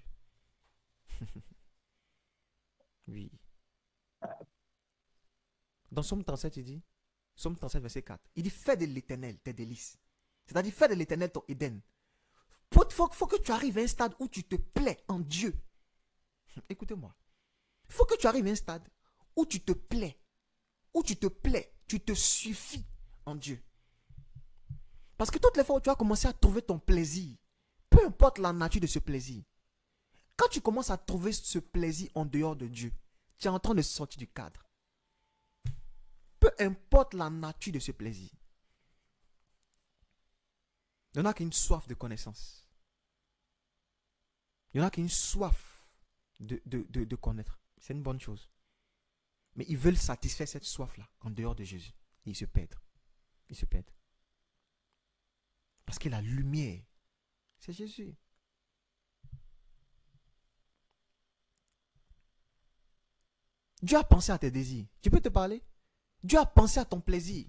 Oui. Dans Somme 37, il dit, Somme 37, verset 4, il dit, fais de l'Éternel tes délices. C'est-à-dire, fais de l'Éternel ton Éden. Faut que tu arrives à un stade où tu te plais en Dieu. Écoutez-moi. Il faut que tu arrives à un stade où tu te plais. Où tu te suffis en Dieu. Parce que toutes les fois où tu vas commencer à trouver ton plaisir, peu importe la nature de ce plaisir, quand tu commences à trouver ce plaisir en dehors de Dieu, tu es en train de sortir du cadre. Peu importe la nature de ce plaisir. Il y en a qui ont une soif de connaissance. Il y en a qui ont une soif de connaître. C'est une bonne chose. Mais ils veulent satisfaire cette soif-là en dehors de Jésus. Et ils se perdent. Ils se perdent. Parce que la lumière, c'est Jésus. Dieu a pensé à tes désirs. Tu peux te parler? Dieu a pensé à ton plaisir.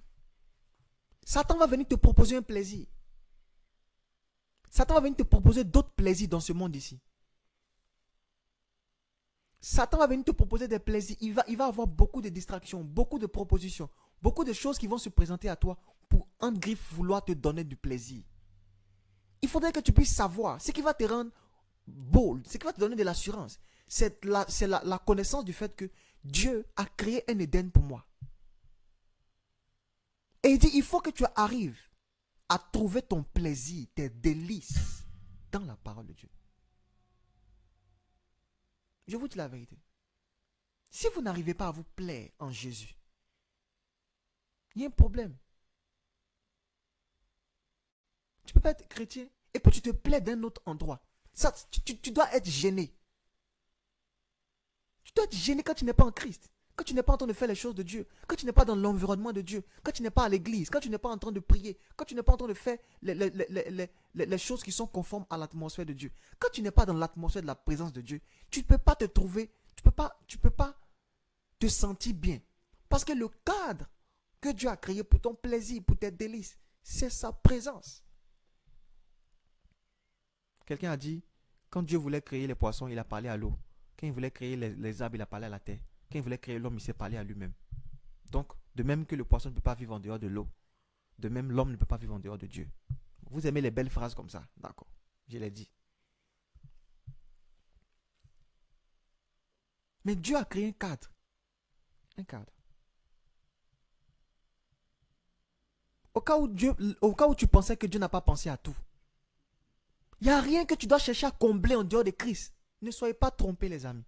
Satan va venir te proposer un plaisir. Satan va venir te proposer d'autres plaisirs dans ce monde ici. Satan va venir te proposer des plaisirs. Il va avoir beaucoup de distractions, beaucoup de propositions, beaucoup de choses qui vont se présenter à toi pour, en griffe, vouloir te donner du plaisir. Il faudrait que tu puisses savoir ce qui va te rendre bold, ce qui va te donner de l'assurance. C'est la connaissance du fait que Dieu a créé un Éden pour moi. Et il dit, il faut que tu arrives à trouver ton plaisir, tes délices dans la parole de Dieu. Je vous dis la vérité. Si vous n'arrivez pas à vous plaire en Jésus, il y a un problème. Tu ne peux pas être chrétien et puis tu te plais d'un autre endroit. Ça, tu dois être gêné. Tu dois être gêné quand tu n'es pas en Christ. Quand tu n'es pas en train de faire les choses de Dieu, quand tu n'es pas dans l'environnement de Dieu, quand tu n'es pas à l'église, quand tu n'es pas en train de prier, quand tu n'es pas en train de faire les choses qui sont conformes à l'atmosphère de Dieu, quand tu n'es pas dans l'atmosphère de la présence de Dieu, tu ne peux pas te trouver, tu peux pas te sentir bien. Parce que le cadre que Dieu a créé pour ton plaisir, pour tes délices, c'est sa présence. Quelqu'un a dit, quand Dieu voulait créer les poissons, il a parlé à l'eau. Quand il voulait créer les arbres, il a parlé à la terre. Quand il voulait créer l'homme, il s'est parlé à lui-même. Donc, de même que le poisson ne peut pas vivre en dehors de l'eau, de même l'homme ne peut pas vivre en dehors de Dieu. Vous aimez les belles phrases comme ça? D'accord, je l'ai dit. Mais Dieu a créé un cadre. Un cadre. Au cas où tu pensais que Dieu n'a pas pensé à tout. Il n'y a rien que tu dois chercher à combler en dehors de Christ. Ne soyez pas trompés, les amis.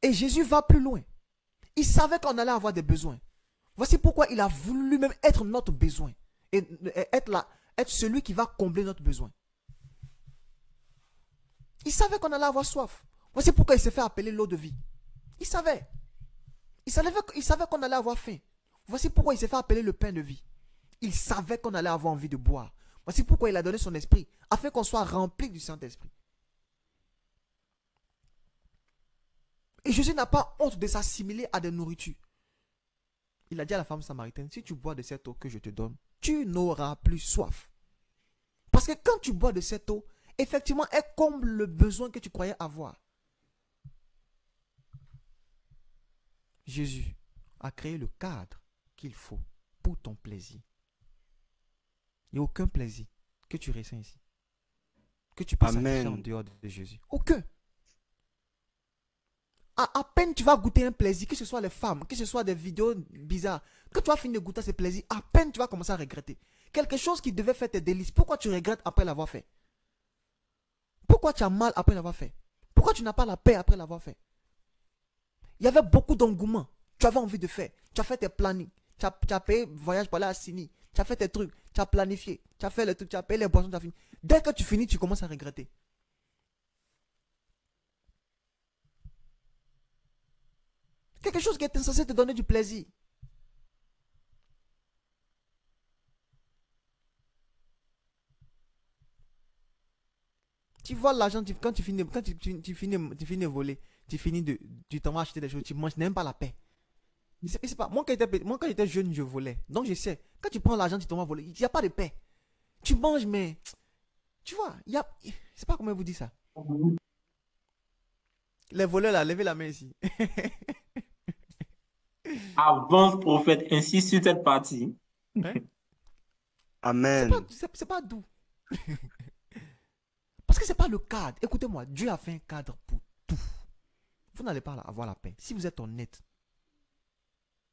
Et Jésus va plus loin. Il savait qu'on allait avoir des besoins. Voici pourquoi il a voulu lui-même être notre besoin. Et être celui qui va combler notre besoin. Il savait qu'on allait avoir soif. Voici pourquoi il s'est fait appeler l'eau de vie. Il savait. Il savait qu'on allait avoir faim. Voici pourquoi il s'est fait appeler le pain de vie. Il savait qu'on allait avoir envie de boire. Voici pourquoi il a donné son esprit, afin qu'on soit rempli du Saint-Esprit. Et Jésus n'a pas honte de s'assimiler à des nourritures. Il a dit à la femme samaritaine, si tu bois de cette eau que je te donne, tu n'auras plus soif. Parce que quand tu bois de cette eau, effectivement, elle comble le besoin que tu croyais avoir. Jésus a créé le cadre qu'il faut pour ton plaisir. Il n'y a aucun plaisir que tu ressens ici, que tu peux satisfaire en dehors de Jésus. Aucun. À peine tu vas goûter un plaisir, que ce soit les femmes, que ce soit des vidéos bizarres, que tu vas finir de goûter ces plaisirs, à peine tu vas commencer à regretter. Quelque chose qui devait faire tes délices, pourquoi tu regrettes après l'avoir fait? Pourquoi tu as mal après l'avoir fait? Pourquoi tu n'as pas la paix après l'avoir fait? Il y avait beaucoup d'engouement. Tu avais envie de faire. Tu as fait tes plannings. Tu as payé voyage pour aller à Sydney. Tu as fait tes trucs. Tu as planifié. Tu as fait les trucs. Tu as payé les boissons. Tu as fini. Dès que tu finis, tu commences à regretter. Quelque chose qui est censé te donner du plaisir. Tu vois l'argent, quand tu finis de voler, tu t'en vas acheter des choses, tu manges même pas la paix. C'est pas, moi quand j'étais jeune, je volais. Donc je sais, quand tu prends l'argent, tu t'en vas voler, il n'y a pas de paix. Tu manges, mais tu vois, il y a, c'est pas comment vous dit ça. Les voleurs là, levez la main ici. Avance, prophète, ainsi sur cette partie. Hein? Amen. C'est pas doux. Parce que c'est pas le cadre. Écoutez-moi, Dieu a fait un cadre pour tout. Vous n'allez pas avoir la paix. Si vous êtes honnête,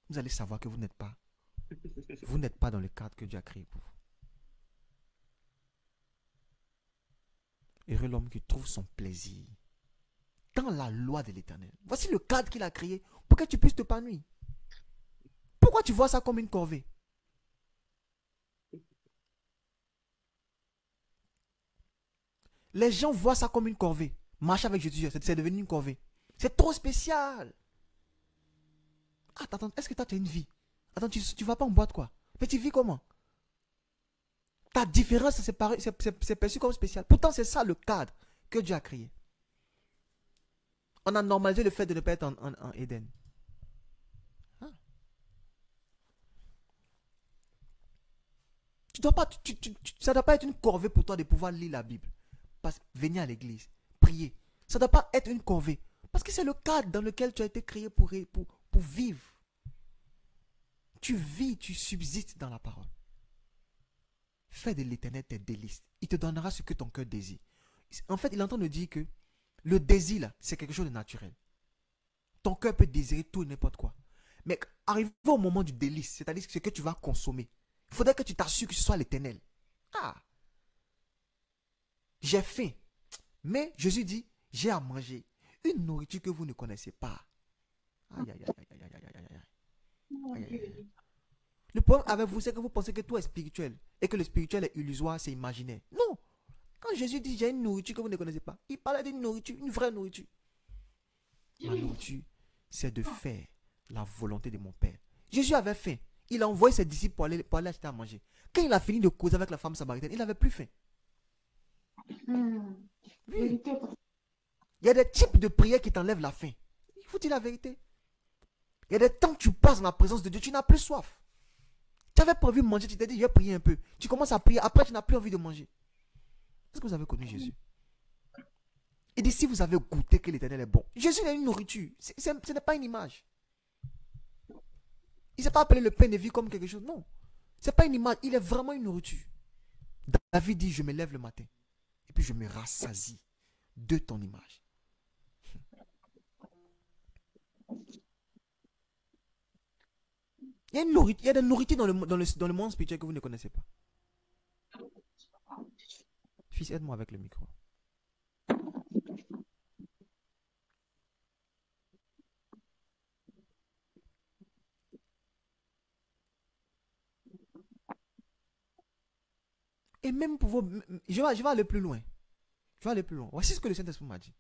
vous allez savoir que vous n'êtes pas dans le cadre que Dieu a créé pour vous. Heureux l'homme qui trouve son plaisir dans la loi de l'Éternel. Voici le cadre qu'il a créé pour que tu puisses t'épanouir. Pourquoi tu vois ça comme une corvée? Les gens voient ça comme une corvée. Marcher avec Jésus, c'est devenu une corvée. C'est trop spécial. Attends, est-ce que toi tu as une vie? Attends, tu vas pas en boîte quoi? Mais tu vis comment? Ta différence, c'est perçu comme spécial. Pourtant, c'est ça le cadre que Dieu a créé. On a normalisé le fait de ne pas être en Éden. Hein? Ça ne doit pas être une corvée pour toi de pouvoir lire la Bible. Venir à l'église, prier. Ça ne doit pas être une corvée. Parce que c'est le cadre dans lequel tu as été créé pour vivre. Tu vis, tu subsistes dans la parole. Fais de l'Éternel tes délices. Il te donnera ce que ton cœur désire. En fait, il est en train de dire que le désir, là, c'est quelque chose de naturel. Ton cœur peut désirer tout et n'importe quoi. Mais arrivé au moment du délice, c'est-à-dire ce que tu vas consommer, il faudrait que tu t'assures que ce soit l'Éternel. Ah! J'ai faim. Mais Jésus dit, j'ai à manger une nourriture que vous ne connaissez pas. Aïe, aïe, aïe, aïe, aïe, aïe, aïe, aïe. Le problème avec vous, c'est que vous pensez que tout est spirituel et que le spirituel est illusoire, c'est imaginaire. Non. Quand Jésus dit, j'ai une nourriture que vous ne connaissez pas, il parlait d'une nourriture, une vraie nourriture. Ma nourriture, c'est de faire la volonté de mon Père. Jésus avait faim. Il a envoyé ses disciples pour aller acheter à manger. Quand il a fini de causer avec la femme samaritaine, il n'avait plus faim. Oui. Il y a des types de prières qui t'enlèvent la faim. Il faut dire la vérité. Il y a des temps que tu passes dans la présence de Dieu, tu n'as plus soif. Tu avais pas envie de manger, tu t'es dit, je vais prier un peu. Tu commences à prier, après tu n'as plus envie de manger. Est-ce que vous avez connu Jésus? Il dit, si vous avez goûté que l'Éternel est bon. Jésus est une nourriture. Ce n'est pas une image. Il ne s'est pas appelé le pain de vie comme quelque chose. Non. Ce n'est pas une image. Il est vraiment une nourriture. David dit, je me lève le matin. puis je me rassasie de ton image. Il y a de la nourriture dans le monde spirituel que vous ne connaissez pas. Fils, aide-moi avec le micro. Et même pour vous, je vais aller plus loin. Je vais aller plus loin. Voici ce que le Saint-Esprit m'a dit.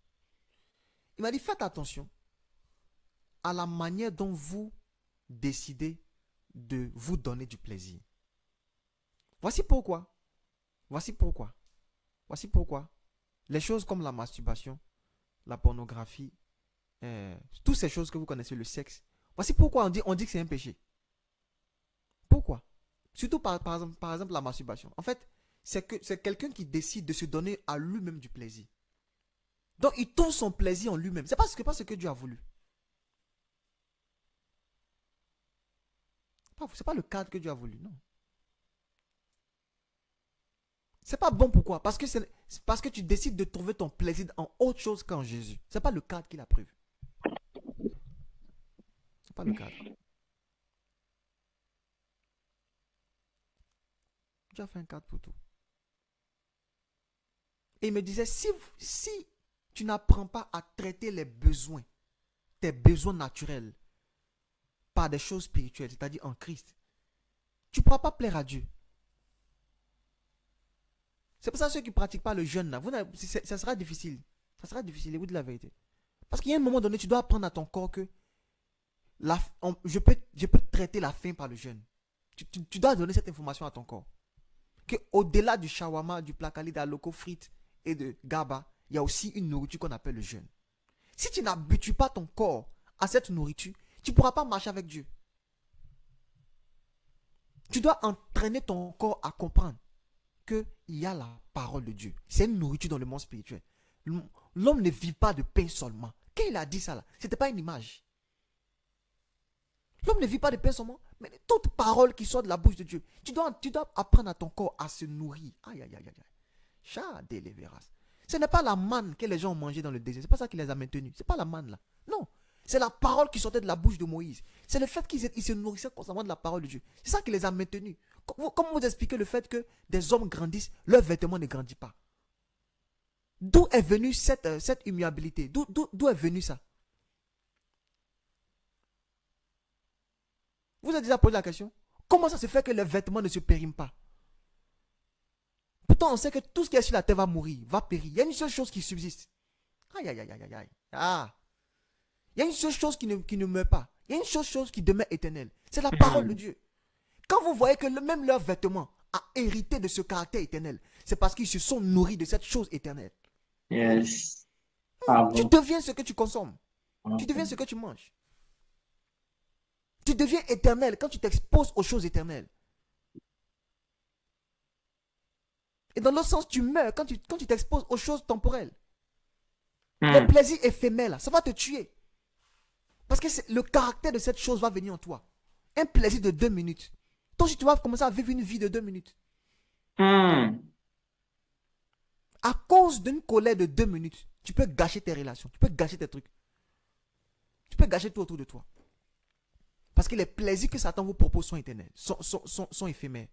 Il m'a dit, faites attention à la manière dont vous décidez de vous donner du plaisir. Voici pourquoi. Voici pourquoi. Voici pourquoi. Les choses comme la masturbation, la pornographie, toutes ces choses que vous connaissez, le sexe. Voici pourquoi on dit que c'est un péché. Pourquoi? Surtout par exemple la masturbation. En fait, c'est quelqu'un qui décide de se donner à lui-même du plaisir. Donc il trouve son plaisir en lui-même. C'est pas ce que Dieu a voulu. C'est pas le cadre que Dieu a voulu, non. C'est pas bon, pourquoi? Parce que tu décides de trouver ton plaisir en autre chose qu'en Jésus. C'est pas le cadre qu'il a prévu. C'est pas le cadre. Dieu a fait un cadre pour tout. Et il me disait, si tu n'apprends pas à traiter les besoins, tes besoins naturels, par des choses spirituelles, c'est-à-dire en Christ, tu ne pourras pas plaire à Dieu. C'est pour ça que ceux qui ne pratiquent pas le jeûne, là, ça sera difficile. Ça sera difficile, et vous dites la vérité. Parce qu'il y a un moment donné, tu dois apprendre à ton corps que je peux traiter la faim par le jeûne. Tu dois donner cette information à ton corps. Qu'au-delà du shawarma, du placali, de la loco frites et de gaba, il y a aussi une nourriture qu'on appelle le jeûne. Si tu n'habitues pas ton corps à cette nourriture, tu ne pourras pas marcher avec Dieu. Tu dois entraîner ton corps à comprendre qu'il y a la parole de Dieu. C'est une nourriture dans le monde spirituel. L'homme ne vit pas de pain seulement. Quand il a dit ça là, ce n'était pas une image. L'homme ne vit pas de pain seulement, mais toute parole qui sort de la bouche de Dieu. Tu dois apprendre à ton corps à se nourrir. Aïe, aïe, aïe, aïe. Chat de l'éveras. Ce n'est pas la manne que les gens ont mangé dans le désert. Ce n'est pas ça qui les a maintenus. Ce n'est pas la manne là. Non. C'est la parole qui sortait de la bouche de Moïse. C'est le fait qu'ils se nourrissaient constamment de la parole de Dieu. C'est ça qui les a maintenus. Comment vous expliquez le fait que des hommes grandissent, leurs vêtements ne grandissent pas? D'où est venue cette immuabilité? D'où est venu ça? Vous avez déjà posé la question? Comment ça se fait que les vêtements ne se périment pas? Pourtant, on sait que tout ce qui est sur la terre va mourir, va périr. Il y a une seule chose qui subsiste. Aïe, aïe, aïe, aïe, aïe. Ah! Il y a une seule chose qui ne meurt pas. Il y a une seule chose qui demeure éternelle. C'est la parole de Dieu. Quand vous voyez que même leur vêtement a hérité de ce caractère éternel, c'est parce qu'ils se sont nourris de cette chose éternelle. Yes. Tu deviens ce que tu consommes. Tu deviens ce que tu manges. Tu deviens éternel quand tu t'exposes aux choses éternelles. Et dans l'autre sens, tu meurs quand tu t'exposes aux choses temporelles. Le plaisir éphémère, ça va te tuer. Parce que le caractère de cette chose va venir en toi. Un plaisir de 2 minutes. Toi aussi, tu vas commencer à vivre une vie de 2 minutes. À cause d'une colère de 2 minutes, tu peux gâcher tes relations. Tu peux gâcher tes trucs. Tu peux gâcher tout autour de toi. Parce que les plaisirs que Satan vous propose sont éternels, sont éphémères.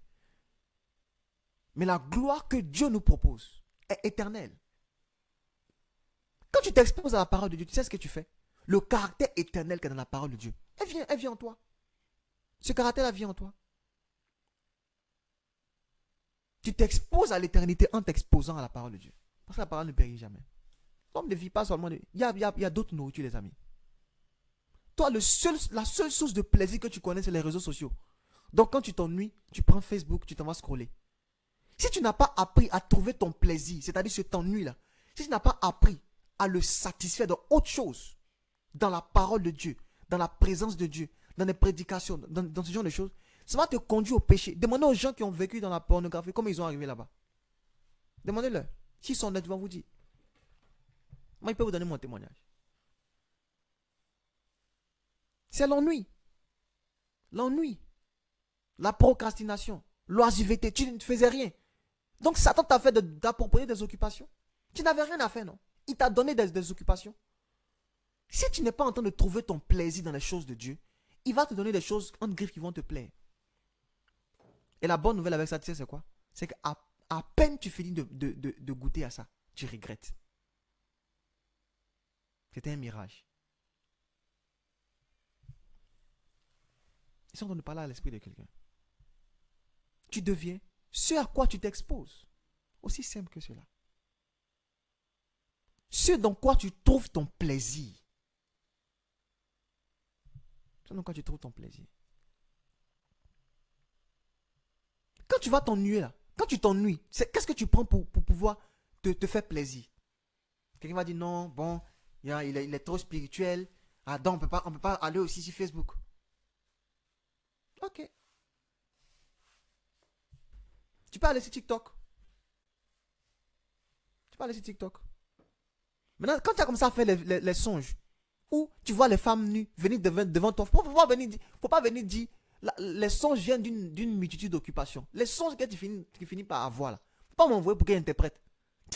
Mais la gloire que Dieu nous propose est éternelle. Quand tu t'exposes à la parole de Dieu, tu sais ce que tu fais? Le caractère éternel qui est dans la parole de Dieu, elle vient en toi. Ce caractère-là vient en toi. Tu t'exposes à l'éternité en t'exposant à la parole de Dieu. Parce que la parole ne périt jamais. L'homme ne vit pas seulement de... Il y a d'autres nourritures, les amis. Toi, la seule source de plaisir que tu connais, c'est les réseaux sociaux. Donc quand tu t'ennuies, tu prends Facebook, tu t'en vas scroller. Si tu n'as pas appris à trouver ton plaisir, c'est-à-dire cet ennui-là, si tu n'as pas appris à le satisfaire dans autre chose, dans la parole de Dieu, dans la présence de Dieu, dans les prédications, dans ce genre de choses, ça va te conduire au péché. Demandez aux gens qui ont vécu dans la pornographie comment ils sont arrivés là-bas. Demandez-leur. S'ils sont honnêtes, ils vont vous dire. Moi, je peux vous donner mon témoignage. C'est l'ennui. L'ennui. La procrastination. L'oisiveté. Tu ne faisais rien. Donc Satan t'a fait d'approprier des occupations. Tu n'avais rien à faire, non? Il t'a donné des occupations. Si tu n'es pas en train de trouver ton plaisir dans les choses de Dieu, il va te donner des choses en griffe qui vont te plaire. Et la bonne nouvelle avec ça, tu sais c'est quoi? C'est qu'à peine tu finis de goûter à ça, tu regrettes. C'était un mirage. Ils sont en train de parler à l'esprit de quelqu'un. Tu deviens ce à quoi tu t'exposes. Aussi simple que cela. Ce dans quoi tu trouves ton plaisir. Ce dans quoi tu trouves ton plaisir. Quand tu vas t'ennuyer là, quand tu t'ennuies, qu'est-ce que tu prends pour pouvoir te faire plaisir? Quelqu'un va dire non, bon, il est trop spirituel. Ah donc on peut pas aller aussi sur Facebook. Ok. Tu peux aller sur TikTok. Maintenant, quand tu as comme ça à faire les songes, où tu vois les femmes nues venir devant toi, faut pas venir dire, les songes viennent d'une multitude d'occupations. Les songes que tu finis par avoir là, faut pas m'envoyer pour qu'elle interprète.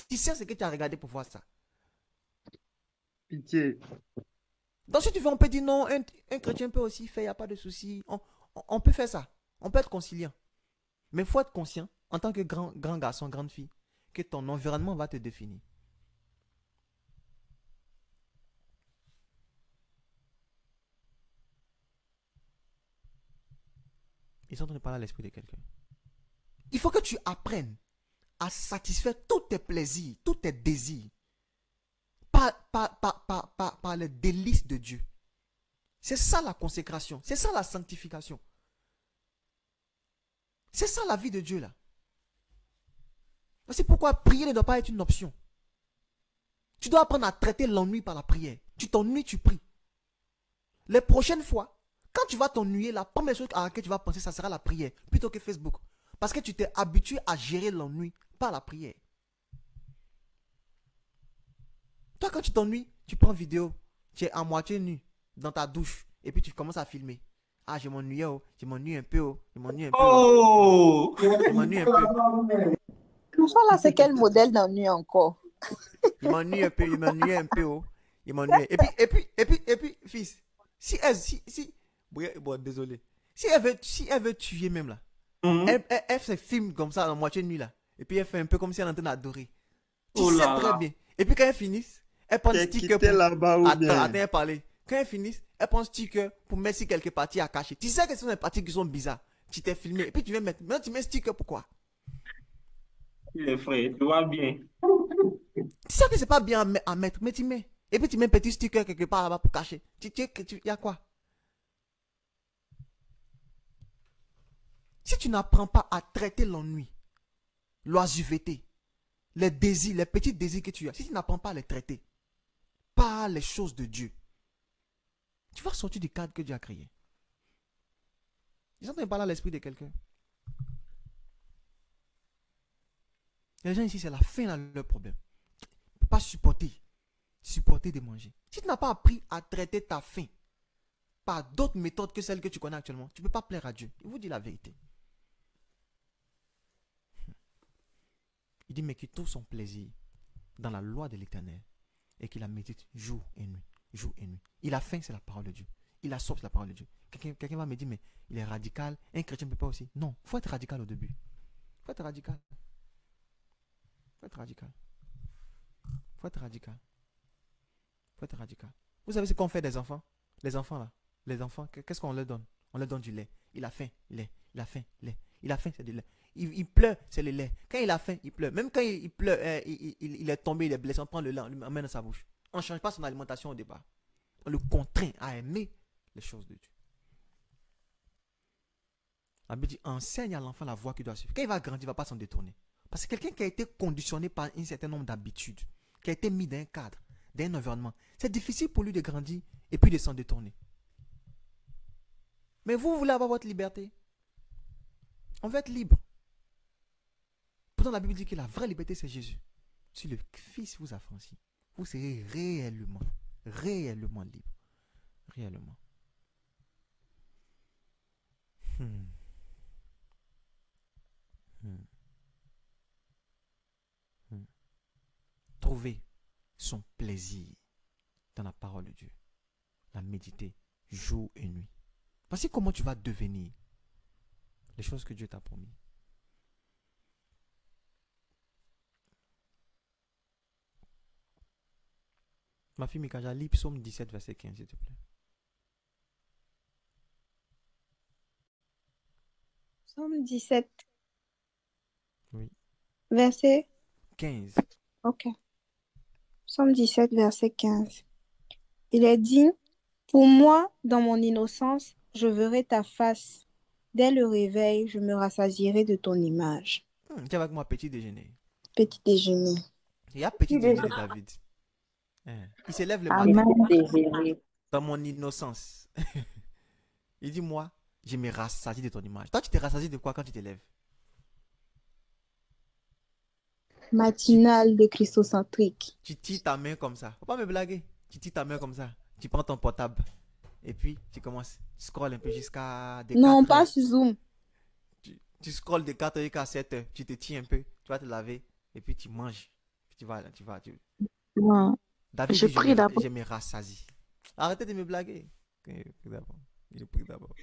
Tu sais ce que tu as regardé pour voir ça. Pitié. Donc si tu veux, on peut dire non, un chrétien peut aussi faire, il n'y a pas de souci. On peut faire ça. On peut être conciliant. Mais il faut être conscient, en tant que grand garçon, grande fille, que ton environnement va te définir. Ils sont en train de parler à l'esprit de quelqu'un. Il faut que tu apprennes à satisfaire tous tes plaisirs, tous tes désirs par les délices de Dieu. C'est ça la consécration, c'est ça la sanctification. C'est ça la vie de Dieu là. C'est pourquoi prier ne doit pas être une option. Tu dois apprendre à traiter l'ennui par la prière. Tu t'ennuies, tu pries. Les prochaines fois, quand tu vas t'ennuyer, la première chose à laquelle tu vas penser, ça sera la prière, plutôt que Facebook. Parce que tu t'es habitué à gérer l'ennui par la prière. Toi, quand tu t'ennuies, tu prends vidéo, tu es à moitié nu dans ta douche, et puis tu commences à filmer. Ah, je m'ennuie, oh, je m'ennuie un peu, oh, je m'ennuie un peu. Oh! Je m'ennuie un peu. Tout ça là, c'est quel modèle d'ennui encore? Il m'ennuie un peu, il m'ennuie un peu, oh. Il m'ennuie. Et puis, fils, bon, désolé. Si elle veut tuer même là, elle se filme comme ça, en moitié de nuit là. Et puis elle fait un peu comme si elle est en train d'adorer. Tu sais très bien. Et puis quand elle finisse, elle prend un sticker pour... Attends, elle parle. Quand elle finisse, elle prend un sticker pour mettre si quelques parties à cacher. Tu sais que ce sont des parties qui sont bizarres. Tu t'es filmé. Et puis tu viens mettre... Maintenant tu mets un sticker pourquoi? Il est frais, tu vois bien. Tu sais que c'est pas bien à mettre, mais tu mets. Et puis tu mets un petit sticker quelque part là-bas pour cacher. Il y a quoi? Si tu n'apprends pas à traiter l'ennui, l'oisiveté, les désirs, les petits désirs que tu as, si tu n'apprends pas à les traiter par les choses de Dieu, tu vas sortir du cadre que Dieu a créé. Ils sont en train de parler à l'esprit de quelqu'un. Les gens ici, c'est la faim là, leur problème. Ils ne peuvent pas supporter de manger. Si tu n'as pas appris à traiter ta faim par d'autres méthodes que celles que tu connais actuellement, tu ne peux pas plaire à Dieu. Il vous dit la vérité. Il dit, mais qu'il trouve son plaisir dans la loi de l'Éternel et qu'il la médite jour et nuit. Jour et nuit. Il a faim, c'est la parole de Dieu. Il a soif, c'est la parole de Dieu. Quelqu'un va me dire, mais il est radical. Un chrétien ne peut pas aussi. Non, il faut être radical au début. Il faut être radical. Faut être radical. Faut être radical. Faut être radical. Vous savez ce qu'on fait des enfants? Les enfants là. Les enfants, qu'est-ce qu'on leur donne? On leur donne du lait. Il a faim, lait. Il a faim, lait. Il a faim, c'est du lait. Il pleure, c'est le lait. Quand il a faim, il pleure. Même quand il pleure, il est tombé, il est blessé, on prend le lait, on lui emmène dans sa bouche. On ne change pas son alimentation au départ. On le contraint à aimer les choses de Dieu. La Bible dit, enseigne à l'enfant la voie qu'il doit suivre. Quand il va grandir, il ne va pas s'en détourner. Parce que quelqu'un qui a été conditionné par un certain nombre d'habitudes, qui a été mis dans un cadre, dans un environnement, c'est difficile pour lui de grandir et puis de s'en détourner. Mais vous voulez avoir votre liberté. On veut être libre. Pourtant, la Bible dit que la vraie liberté, c'est Jésus. Si le Fils vous affranchit, vous serez réellement libre. Réellement. trouver son plaisir dans la parole de Dieu. La méditer jour et nuit. Voici comment tu vas devenir les choses que Dieu t'a promis. Ma fille Mikaja, lis Psaume 17, verset 15, s'il te plaît. Psaume 17. Oui. Verset 15. Ok. Psaume 17, verset 15. Il est dit, pour moi, dans mon innocence, je verrai ta face. Dès le réveil, je me rassasierai de ton image. Tu es avec moi, petit déjeuner. Petit déjeuner. Il y a petit déjeuner de David. Il s'élève le matin. Dans mon innocence. Il dit, moi, je me rassasie de ton image. Toi, tu te rassasies de quoi quand tu te lèves? Matinale de christocentrique. Tu tires ta main comme ça. Faut pas me blaguer. Tu tires ta main comme ça. Tu prends ton portable. Et puis, tu commences. Tu scrolles un peu jusqu'à... Non, pas sur Zoom. Tu scrolles de 4h à 7h. Tu te tiens un peu. Tu vas te laver. Et puis, tu manges. Puis tu vas là. Non. David Je dit, prie d'abord. je me rassasie. Arrêtez de me blaguer. Je prie d'abord.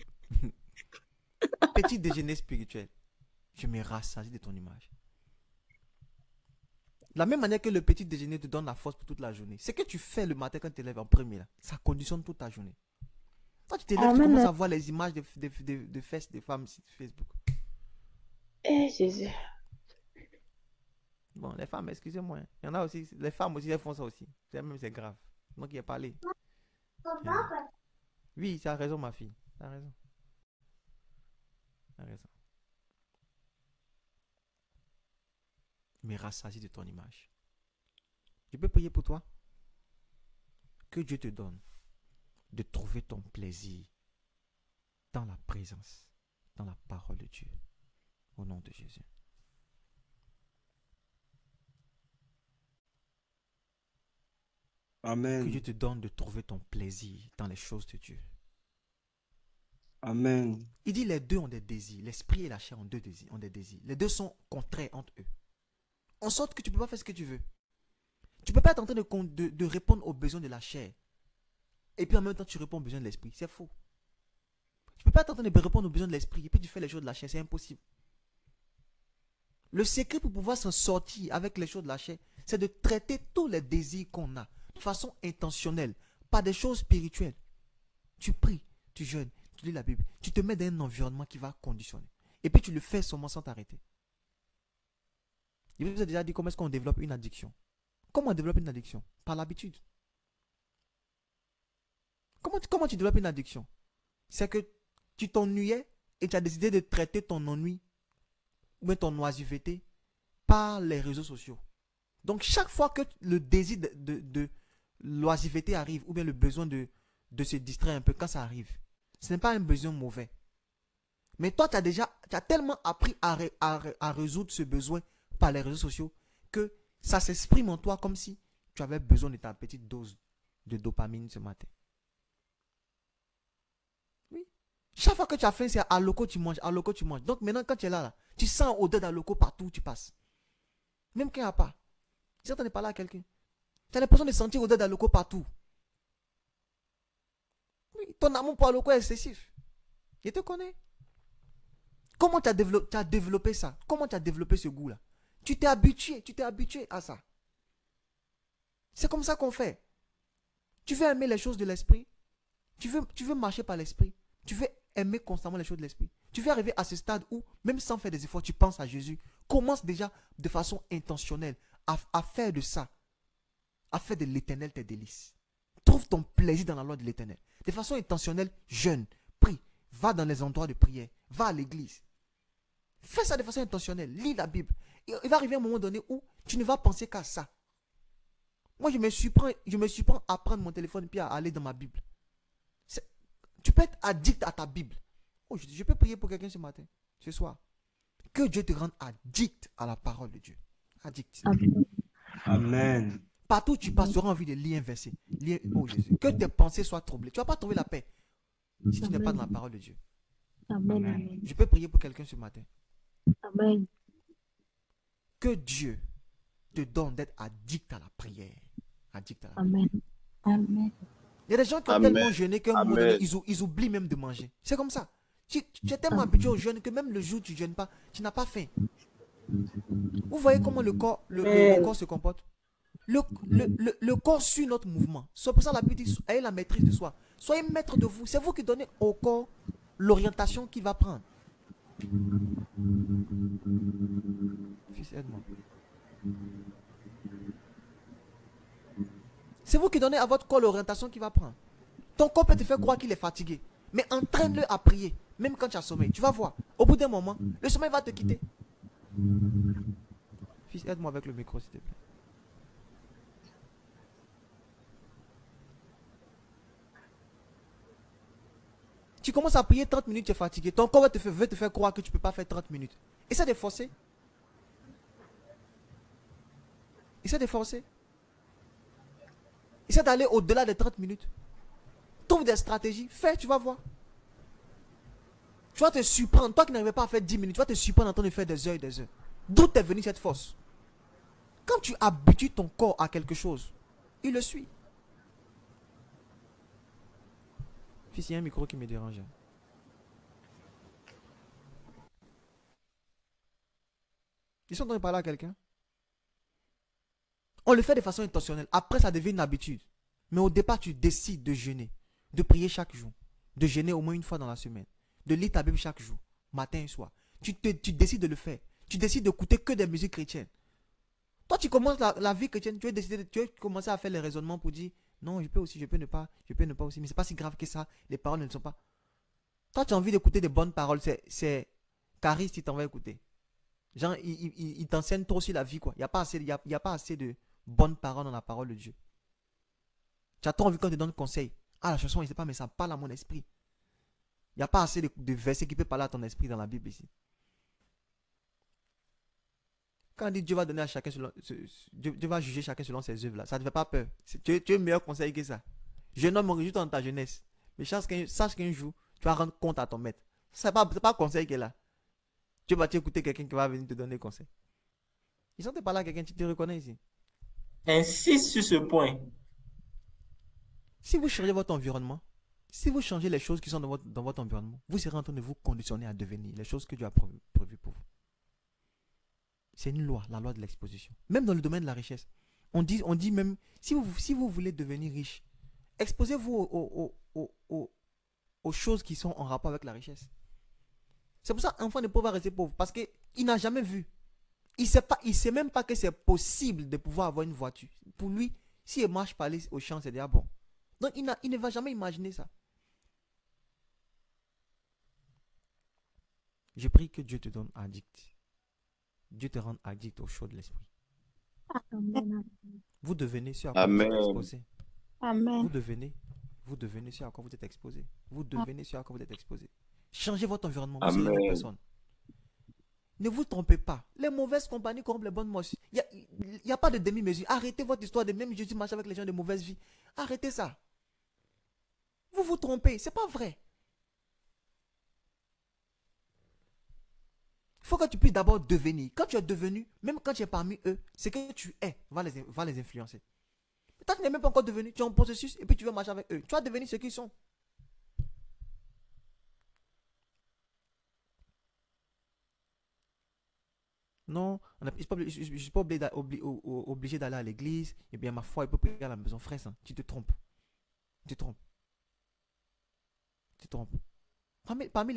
Petit déjeuner spirituel. Je me rassasie de ton image. De la même manière que le petit déjeuner te donne la force pour toute la journée. Ce que tu fais le matin quand tu te lèves en premier, là, ça conditionne toute ta journée. Quand tu te lèves, tu commences à voir les images de fesses des femmes sur Facebook. Eh, Jésus. Bon, les femmes, excusez-moi. Il y en a aussi, les femmes aussi, elles font ça aussi. C'est grave. Donc, il a parlé. Oui, tu as raison, ma fille. Tu as raison. Tu as raison. Mais rassasie de ton image. Je peux prier pour toi. Que Dieu te donne de trouver ton plaisir dans la présence, dans la parole de Dieu. Au nom de Jésus. Amen. Que Dieu te donne de trouver ton plaisir dans les choses de Dieu. Amen. Il dit les deux ont des désirs. L'esprit et la chair ont des désirs. Les deux sont contraires entre eux. En sorte que tu ne peux pas faire ce que tu veux. Tu ne peux pas être en train de répondre aux besoins de la chair. Et puis en même temps, tu réponds aux besoins de l'esprit. C'est faux. Tu ne peux pas être en train de répondre aux besoins de l'esprit et puis tu fais les choses de la chair. C'est impossible. Le secret pour pouvoir s'en sortir avec les choses de la chair, c'est de traiter tous les désirs qu'on a de façon intentionnelle, pas des choses spirituelles. Tu pries, tu jeûnes, tu lis la Bible, tu te mets dans un environnement qui va conditionner. Et puis tu le fais seulement sans t'arrêter. Je vous ai déjà dit comment est-ce qu'on développe une addiction. Comment on développe une addiction? Par l'habitude. Comment tu développes une addiction? C'est que tu t'ennuyais et tu as décidé de traiter ton ennui ou bien ton oisiveté par les réseaux sociaux. Donc chaque fois que le désir de l'oisiveté arrive ou bien le besoin de se distraire un peu quand ça arrive, ce n'est pas un besoin mauvais. Mais toi, tu as tellement appris à résoudre ce besoin par les réseaux sociaux que ça s'exprime en toi comme si tu avais besoin de ta petite dose de dopamine ce matin. Oui. Chaque fois que tu as faim, c'est à loco tu manges, à loco tu manges. Donc maintenant quand tu es là, tu sens odeur d'aloco partout où tu passes. Même quand il n'y a pas. Si tu n'entends pas là à quelqu'un, tu as l'impression de sentir odeur d'aloco partout. Oui, ton amour pour aloco est excessif. Je te connais. Comment tu as développé ça? Comment tu as développé ce goût-là? Tu t'es habitué à ça. C'est comme ça qu'on fait. Tu veux aimer les choses de l'esprit. Tu veux marcher par l'esprit. Tu veux aimer constamment les choses de l'esprit. Tu veux arriver à ce stade où, même sans faire des efforts, tu penses à Jésus. Commence déjà de façon intentionnelle à faire de ça, à faire de l'éternel tes délices. Trouve ton plaisir dans la loi de l'éternel. De façon intentionnelle, jeûne, prie, va dans les endroits de prière, va à l'église. Fais ça de façon intentionnelle, lis la Bible. Il va arriver un moment donné où tu ne vas penser qu'à ça. Moi, je me surprends à prendre mon téléphone et à aller dans ma Bible. Tu peux être addict à ta Bible. Oh, je peux prier pour quelqu'un ce matin, ce soir. Que Dieu te rende addict à la parole de Dieu. Addict. Amen. Amen. Partout où tu passes, tu auras envie de lire un verset. Oh Jésus. Que tes pensées soient troublées. Tu ne vas pas trouver la paix si tu n'es pas dans la parole de Dieu. Amen. Amen. Je peux prier pour quelqu'un ce matin. Amen. Que Dieu te donne d'être addict à la prière. Addict à la Amen. prière. Amen. Il y a des gens qui ont Amen. tellement jeûné qu'à un moment donné, Amen. ils oublient même de manger. C'est comme ça. Tu es tellement habitué au jeûne que même le jour où tu ne jeûnes pas, tu n'as pas faim. Vous voyez comment le corps se comporte? Le corps suit notre mouvement. C'est pour ça la Bible dit, ayez la maîtrise de soi. Soyez maître de vous. C'est vous qui donnez au corps l'orientation qu'il va prendre. Fils, aide-moi. C'est vous qui donnez à votre corps l'orientation qu'il va prendre. Ton corps peut te faire croire qu'il est fatigué. Mais entraîne-le à prier. Même quand tu as sommeil. Tu vas voir. Au bout d'un moment, le sommeil va te quitter. Fils, aide-moi avec le micro, s'il te plaît. Tu commences à prier 30 minutes, tu es fatigué. Ton corps veut te faire croire que tu ne peux pas faire 30 minutes. Essaie de forcer. Essaie de forcer. Essaie d'aller au-delà des 30 minutes. Trouve des stratégies. Fais, tu vas voir. Tu vas te surprendre. Toi qui n'arrivais pas à faire 10 minutes, tu vas te surprendre en train de faire des heures et des heures. D'où t'es venue cette force? Quand tu habitues ton corps à quelque chose, il le suit. Fils, il y a un micro qui me dérange. Ils sont en train de parler à quelqu'un. On le fait de façon intentionnelle. Après, ça devient une habitude. Mais au départ, tu décides de jeûner, de prier chaque jour, de jeûner au moins une fois dans la semaine, de lire ta Bible chaque jour, matin et soir. Tu décides de le faire. Tu décides d'écouter que des musiques chrétiennes. Toi, tu commences la vie chrétienne, tu veux commencer à faire les raisonnements pour dire non, je peux aussi, je peux ne pas aussi. Mais c'est pas si grave que ça. Les paroles ne sont pas. Toi, tu as envie d'écouter des bonnes paroles. C'est Caris qui t'en va écouter. Genre, il t'enseigne trop sur la vie, quoi. Il n'y a pas assez de bonnes paroles dans la parole de Dieu. Tu as trop envie qu'on te donne conseil. Ah, la chanson, je ne sais pas, mais ça parle à mon esprit. Il n'y a pas assez de versets qui peuvent parler à ton esprit dans la Bible ici. Quand on dit Dieu va donner à chacun selon, Dieu va juger chacun selon ses œuvres là, ça ne te fait pas peur. Tu es meilleur conseil que ça. Jeune homme, réjouis dans ta jeunesse. Mais sache qu'un jour, tu vas rendre compte à ton maître. Ce n'est pas conseil qu'il est là. Tu vas écouter quelqu'un qui va venir te donner conseil. Ils sont pas là quelqu'un, tu te reconnais ici. Insiste sur ce point. Si vous changez votre environnement, si vous changez les choses qui sont dans votre environnement, vous serez en train de vous conditionner à devenir les choses que Dieu a prévues pour vous. C'est une loi, la loi de l'exposition. Même dans le domaine de la richesse. On dit même, si vous voulez devenir riche, exposez-vous aux choses qui sont en rapport avec la richesse. C'est pour ça qu'un enfant ne peut pas rester pauvre. Parce qu'il n'a jamais vu. Il ne sait même pas que c'est possible de pouvoir avoir une voiture. Pour lui, s'il marche par aller au champ, c'est déjà bon. Donc il ne va jamais imaginer ça. Je prie que Dieu te donne addict. Dieu te rende addict au chaud de l'esprit. Amen. Vous devenez ce à quoi vous êtes exposé. Amen. Vous devenez ce à quoi vous êtes exposé. Vous devenez ce à quoi vous êtes exposé. Changez votre environnement. Vous Amen. serez une personne. Ne vous trompez pas. Les mauvaises compagnies corrompent les bonnes mœurs. Il n'y a pas de demi-mesure. Arrêtez votre histoire de même Jésus marche avec les gens de mauvaise vie. Arrêtez ça. Vous vous trompez. C'est pas vrai. Il faut que tu puisses d'abord devenir. Quand tu es devenu, même quand tu es parmi eux, ce que tu es va les influencer. Toi, tu n'es même pas encore devenu. Tu es en processus et puis tu veux marcher avec eux. Tu vas devenir ce qu'ils sont. Non, je ne suis pas obligé d'aller à l'église. Et bien, ma foi, il peut prier à la maison. Frère, ça, tu te trompes. Tu te trompes. Tu te trompes. Parmi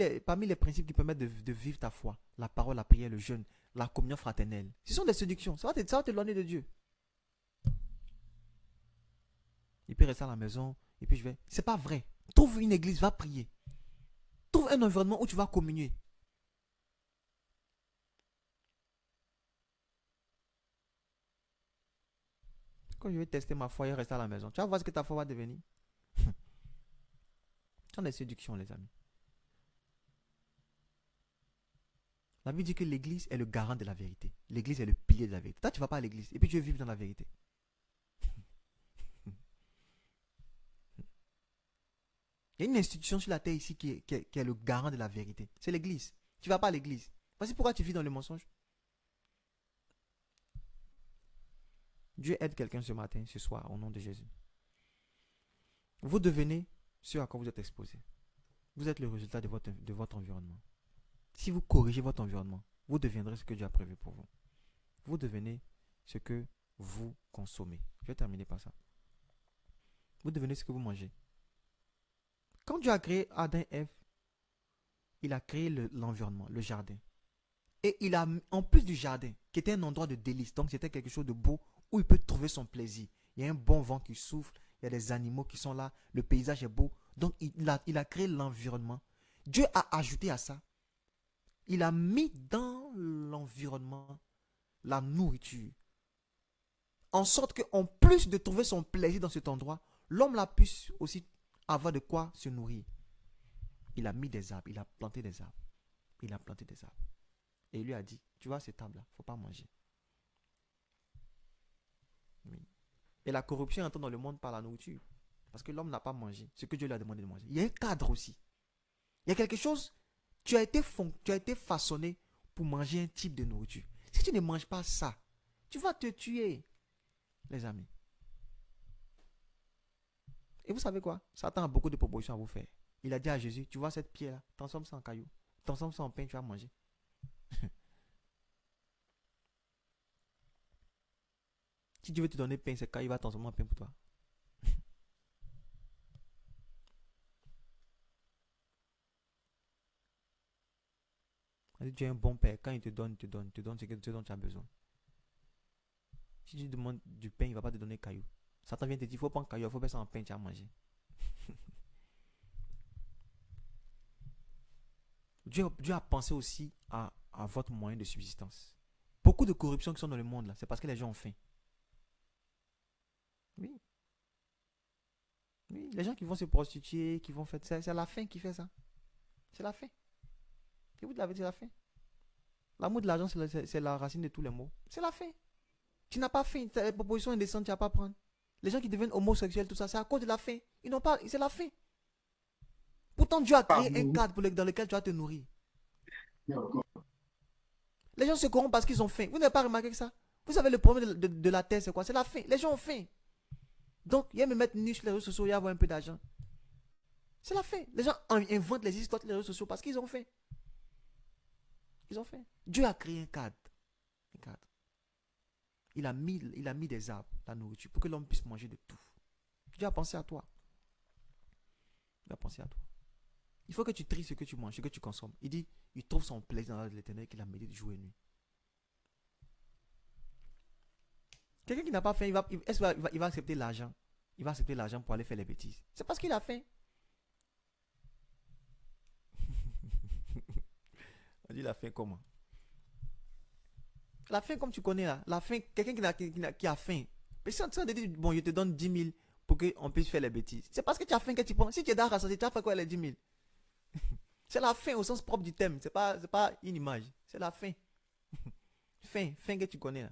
les principes qui permettent de vivre ta foi, la parole, la prière, le jeûne, la communion fraternelle, ce sont des séductions. Ça va t'éloigner de Dieu. Il peut rester à la maison, et puis c'est pas vrai. Trouve une église, va prier. Trouve un environnement où tu vas communier. Quand je vais tester ma foi et rester à la maison, tu vas voir ce que ta foi va devenir. Ce sont des séductions, les amis. La Bible dit que l'église est le garant de la vérité. L'église est le pilier de la vérité. Toi, tu ne vas pas à l'église et puis tu veux vivre dans la vérité. Il y a une institution sur la terre ici qui est le garant de la vérité. C'est l'église. Tu ne vas pas à l'église. Voici pourquoi tu vis dans le mensonge. Dieu aide quelqu'un ce matin, ce soir, au nom de Jésus. Vous devenez ce à quoi vous êtes exposé. Vous êtes le résultat de votre environnement. Si vous corrigez votre environnement, vous deviendrez ce que Dieu a prévu pour vous. Vous devenez ce que vous consommez. Je vais terminer par ça. Vous devenez ce que vous mangez. Quand Dieu a créé Adam et Ève, il a créé l'environnement, le jardin. Et il a, en plus du jardin, qui était un endroit de délice, donc c'était quelque chose de beau, où il peut trouver son plaisir. Il y a un bon vent qui souffle, il y a des animaux qui sont là, le paysage est beau. Donc il a créé l'environnement. Dieu a ajouté à ça, il a mis dans l'environnement la nourriture. En sorte qu'en plus de trouver son plaisir dans cet endroit, l'homme l'a pu aussi avoir de quoi se nourrir. Il a mis des arbres, il a planté des arbres. Il a planté des arbres. Et il lui a dit, tu vois ces tables-là, il ne faut pas manger. Oui. Et la corruption entend dans le monde par la nourriture. Parce que l'homme n'a pas mangé ce que Dieu lui a demandé de manger. Il y a un cadre aussi. Il y a quelque chose, tu as été façonné pour manger un type de nourriture. Si tu ne manges pas ça, tu vas te tuer, les amis. Et vous savez quoi? Satan a beaucoup de propositions à vous faire. Il a dit à Jésus, tu vois cette pierre-là, transforme ça en caillou, transforme ça en pain, tu vas manger. Si Dieu veut te donner pain, c'est quand il va transformer en pain pour toi. Si tu es un bon père, quand il te donne ce dont tu as besoin. Si tu demandes du pain, il ne va pas te donner caillou. Satan vient te dire, il faut prendre caillou, il faut faire ça en pain, tu vas manger. Dieu a pensé aussi à votre moyen de subsistance. Beaucoup de corruptions qui sont dans le monde, là, c'est parce que les gens ont faim. Oui. Oui, les gens qui vont se prostituer, qui vont faire ça, c'est la faim qui fait ça. C'est la faim. Et vous l'avez dit, la faim. L'amour de l'argent, c'est la racine de tous les maux. C'est la faim. Tu n'as pas faim, les propositions indécentes, tu n'as pas à prendre. Les gens qui deviennent homosexuels, tout ça, c'est à cause de la faim. Ils n'ont pas, c'est la faim. Pourtant, Dieu a créé un cadre dans lequel tu vas te nourrir. Les gens se corrompent parce qu'ils ont faim. Vous n'avez pas remarqué ça? Vous savez, le problème de la terre, c'est quoi? C'est la faim. Les gens ont faim. Donc, il y a me mettre nu sur les réseaux sociaux et avoir un peu d'argent. C'est la faim. Les gens inventent les histoires sur les réseaux sociaux parce qu'ils ont faim. Ils ont faim. Dieu a créé un cadre. Un cadre. Il a mis des arbres, la nourriture, pour que l'homme puisse manger de tout. Dieu a pensé à toi. Il a pensé à toi. Il faut que tu tries ce que tu manges, ce que tu consommes. Il dit, il trouve son plaisir dans l'Éternel qu'il a médité jour et nuit. Quelqu'un qui n'a pas faim, il va accepter l'argent. Il va accepter l'argent pour aller faire les bêtises. C'est parce qu'il a faim. On dit la faim comment? La faim comme tu connais là. La faim, quelqu'un qui a faim. Mais si on te dit, bon, je te donne 10 000 pour qu'on puisse faire les bêtises. C'est parce que tu as faim que tu prends. Si tu es dans la société, tu as fait quoi les 10 000? C'est la faim au sens propre du terme. C'est pas une image. C'est la faim. Faim que tu connais là.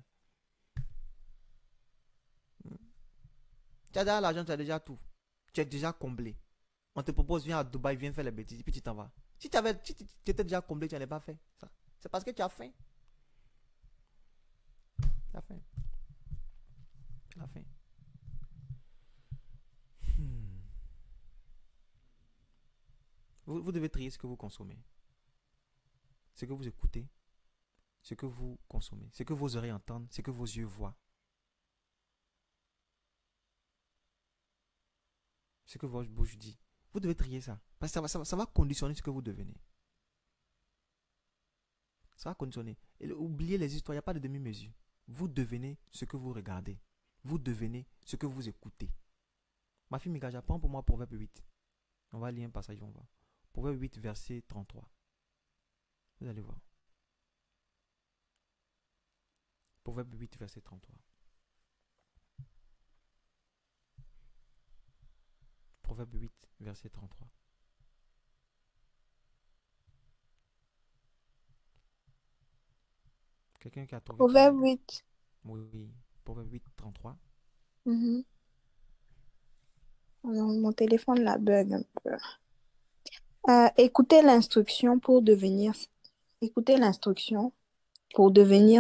Tu as déjà l'argent, tu as déjà tout. Tu es déjà comblé. On te propose, viens à Dubaï, viens faire les bêtises, et puis tu t'en vas. Si tu étais déjà comblé, tu n'allais pas faire ça. C'est parce que tu as faim. Tu as faim. Tu as faim. Vous devez trier ce que vous consommez. Ce que vous écoutez. Ce que vous consommez. Ce que vos oreilles entendent. Ce que vos yeux voient. Ce que votre bouche dit. Vous devez trier ça. Parce que ça va conditionner ce que vous devenez. Ça va conditionner. Et oubliez les histoires, il n'y a pas de demi-mesure. Vous devenez ce que vous regardez. Vous devenez ce que vous écoutez. Ma fille Mikaja, prends pour moi Proverbe 8. On va lire un passage, on va. Proverbe 8, verset 33. Vous allez voir. Proverbe 8, verset 33. Proverbe 8, verset 33. Quelqu'un qui a trouvé. Proverbe 8. Oui, Proverbe 8, 33. Mon téléphone la bug un peu. Écoutez l'instruction pour devenir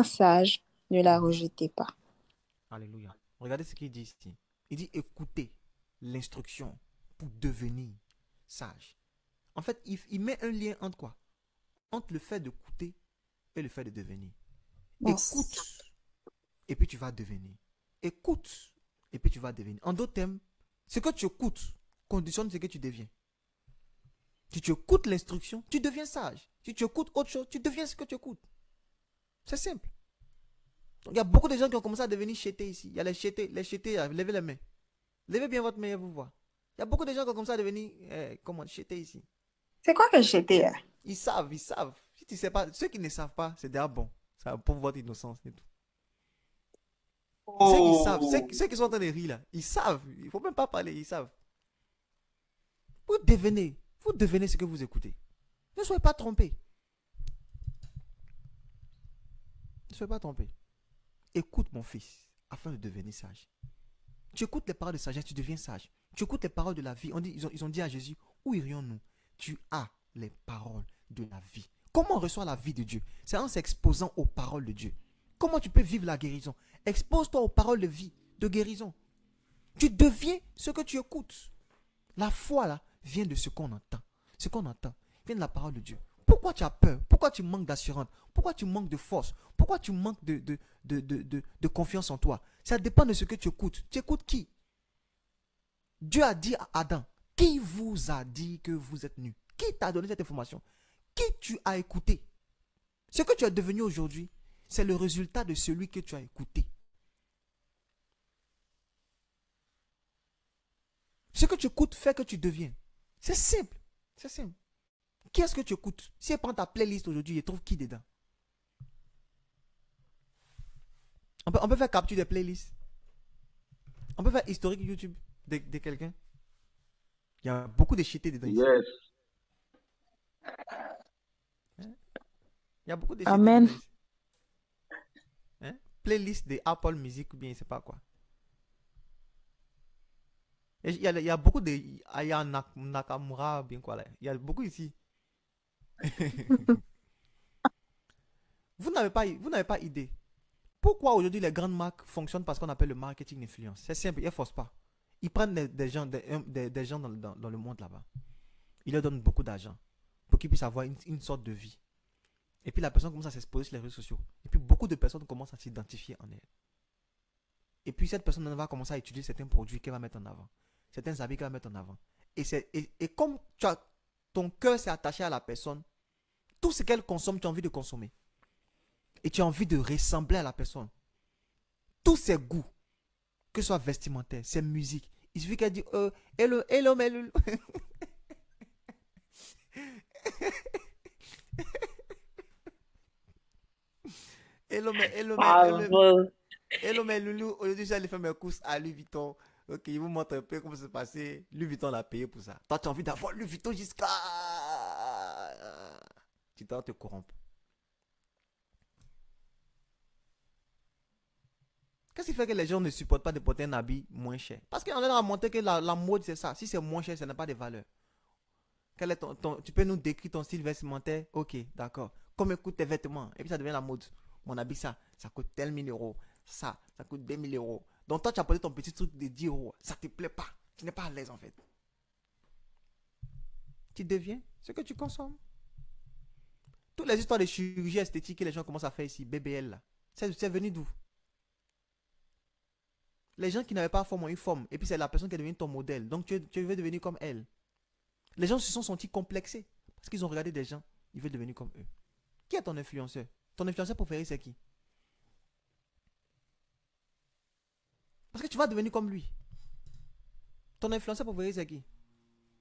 sage, ne la rejetez pas. Alléluia. Regardez ce qu'il dit ici. Il dit écoutez l'instruction pour devenir sage. En fait, il met un lien entre quoi? Entre le fait d'écouter et le fait de devenir. Écoute, et puis tu vas devenir. Écoute, et puis tu vas devenir. En d'autres termes, ce que tu écoutes conditionne ce que tu deviens. Si tu écoutes l'instruction, tu deviens sage. Si tu écoutes autre chose, tu deviens ce que tu écoutes. C'est simple. Donc, il y a beaucoup de gens qui ont commencé à devenir chétés ici. Il y a les chétés, levez les mains. Levez bien votre main et vous voir. Il y a beaucoup de gens qui ont commencé à devenir chétés ici. C'est quoi que chété? Ils savent. Si tu sais pas, ceux qui ne savent pas, c'est déjà bon. Ça pour votre innocence et tout. Ceux qui savent, ceux qui sont en train de rire là, ils savent. Il ne faut même pas parler, ils savent. Vous devenez ce que vous écoutez. Ne soyez pas trompés. Ne soyez pas trompés. Écoute mon fils, afin de devenir sage. Tu écoutes les paroles de sagesse, tu deviens sage. Tu écoutes les paroles de la vie. Ils ont dit à Jésus, où irions-nous? Tu as les paroles de la vie. Comment on reçoit la vie de Dieu? C'est en s'exposant aux paroles de Dieu. Comment tu peux vivre la guérison? Expose-toi aux paroles de vie, de guérison. Tu deviens ce que tu écoutes. La foi là vient de ce qu'on entend. Ce qu'on entend vient de la parole de Dieu. Pourquoi tu as peur? Pourquoi tu manques d'assurance? Pourquoi tu manques de force? Pourquoi tu manques de confiance en toi? Ça dépend de ce que tu écoutes. Tu écoutes qui? Dieu a dit à Adam, qui vous a dit que vous êtes nus? Qui t'a donné cette information? Qui tu as écouté? Ce que tu es devenu aujourd'hui, c'est le résultat de celui que tu as écouté. Ce que tu écoutes fait que tu deviens. C'est simple. C'est simple. Qui est-ce que tu écoutes? Si elle prend ta playlist aujourd'hui, elle trouve qui dedans? On peut faire capture des playlists. On peut faire historique YouTube de quelqu'un. Il y a beaucoup de shités dedans. Yes. Il y a beaucoup de shités Amen. dedans. Hein? Playlist de Apple Music ou bien je sais pas quoi. Il y a beaucoup de Aya Nakamura, bien quoi là. Il y a beaucoup ici. Vous n'avez pas idée. Pourquoi aujourd'hui les grandes marques fonctionnent par ce qu'on appelle le marketing d'influence? C'est simple, ils ne forcent pas. Ils prennent des gens dans le monde là-bas. Ils leur donnent beaucoup d'argent pour qu'ils puissent avoir une sorte de vie. Et puis la personne commence à s'exposer sur les réseaux sociaux. Et puis beaucoup de personnes commencent à s'identifier en elle. Et puis cette personne va commencer à étudier certains produits qu'elle va mettre en avant. Certains habits qu'elle va mettre en avant. Et comme ton cœur s'est attaché à la personne, tout ce qu'elle consomme, tu as envie de consommer. Et tu as envie de ressembler à la personne. Tous ses goûts, que ce soit vestimentaire, ses musiques, il suffit qu'elle dise hello, hello, hello. Hello, mais Loulou, aujourd'hui, j'allais faire mes courses à Louis Vuitton. Ok, il vous montre un peu comment ça s'est passé. Louis Vuitton l'a payé pour ça. Toi, tu as envie d'avoir Louis Vuitton jusqu'à... Tu dois te corrompre. Qu'est-ce qui fait que les gens ne supportent pas de porter un habit moins cher? Parce qu'on leur a montré que la mode, c'est ça. Si c'est moins cher, ça n'a pas de valeur. Quel est tu peux nous décrire ton style vestimentaire? Ok, d'accord. Combien coûtent tes vêtements? Et puis ça devient la mode. Mon habit, ça coûte tel 1000 euros. Ça coûte 2000 euros. Donc toi, tu as porté ton petit truc de 10 euros. Ça ne te plaît pas. Tu n'es pas à l'aise en fait. Tu deviens ce que tu consommes. Toutes les histoires de chirurgie esthétique que les gens commencent à faire ici, BBL, là, c'est venu d'où? Les gens qui n'avaient pas forme ont eu forme. Et puis c'est la personne qui est devenue ton modèle. Donc tu veux devenir comme elle. Les gens se sont sentis complexés. Parce qu'ils ont regardé des gens. Ils veulent devenir comme eux. Qui est ton influenceur? Ton influenceur préféré, c'est qui? Parce que tu vas devenir comme lui. Ton influenceur préféré, c'est qui?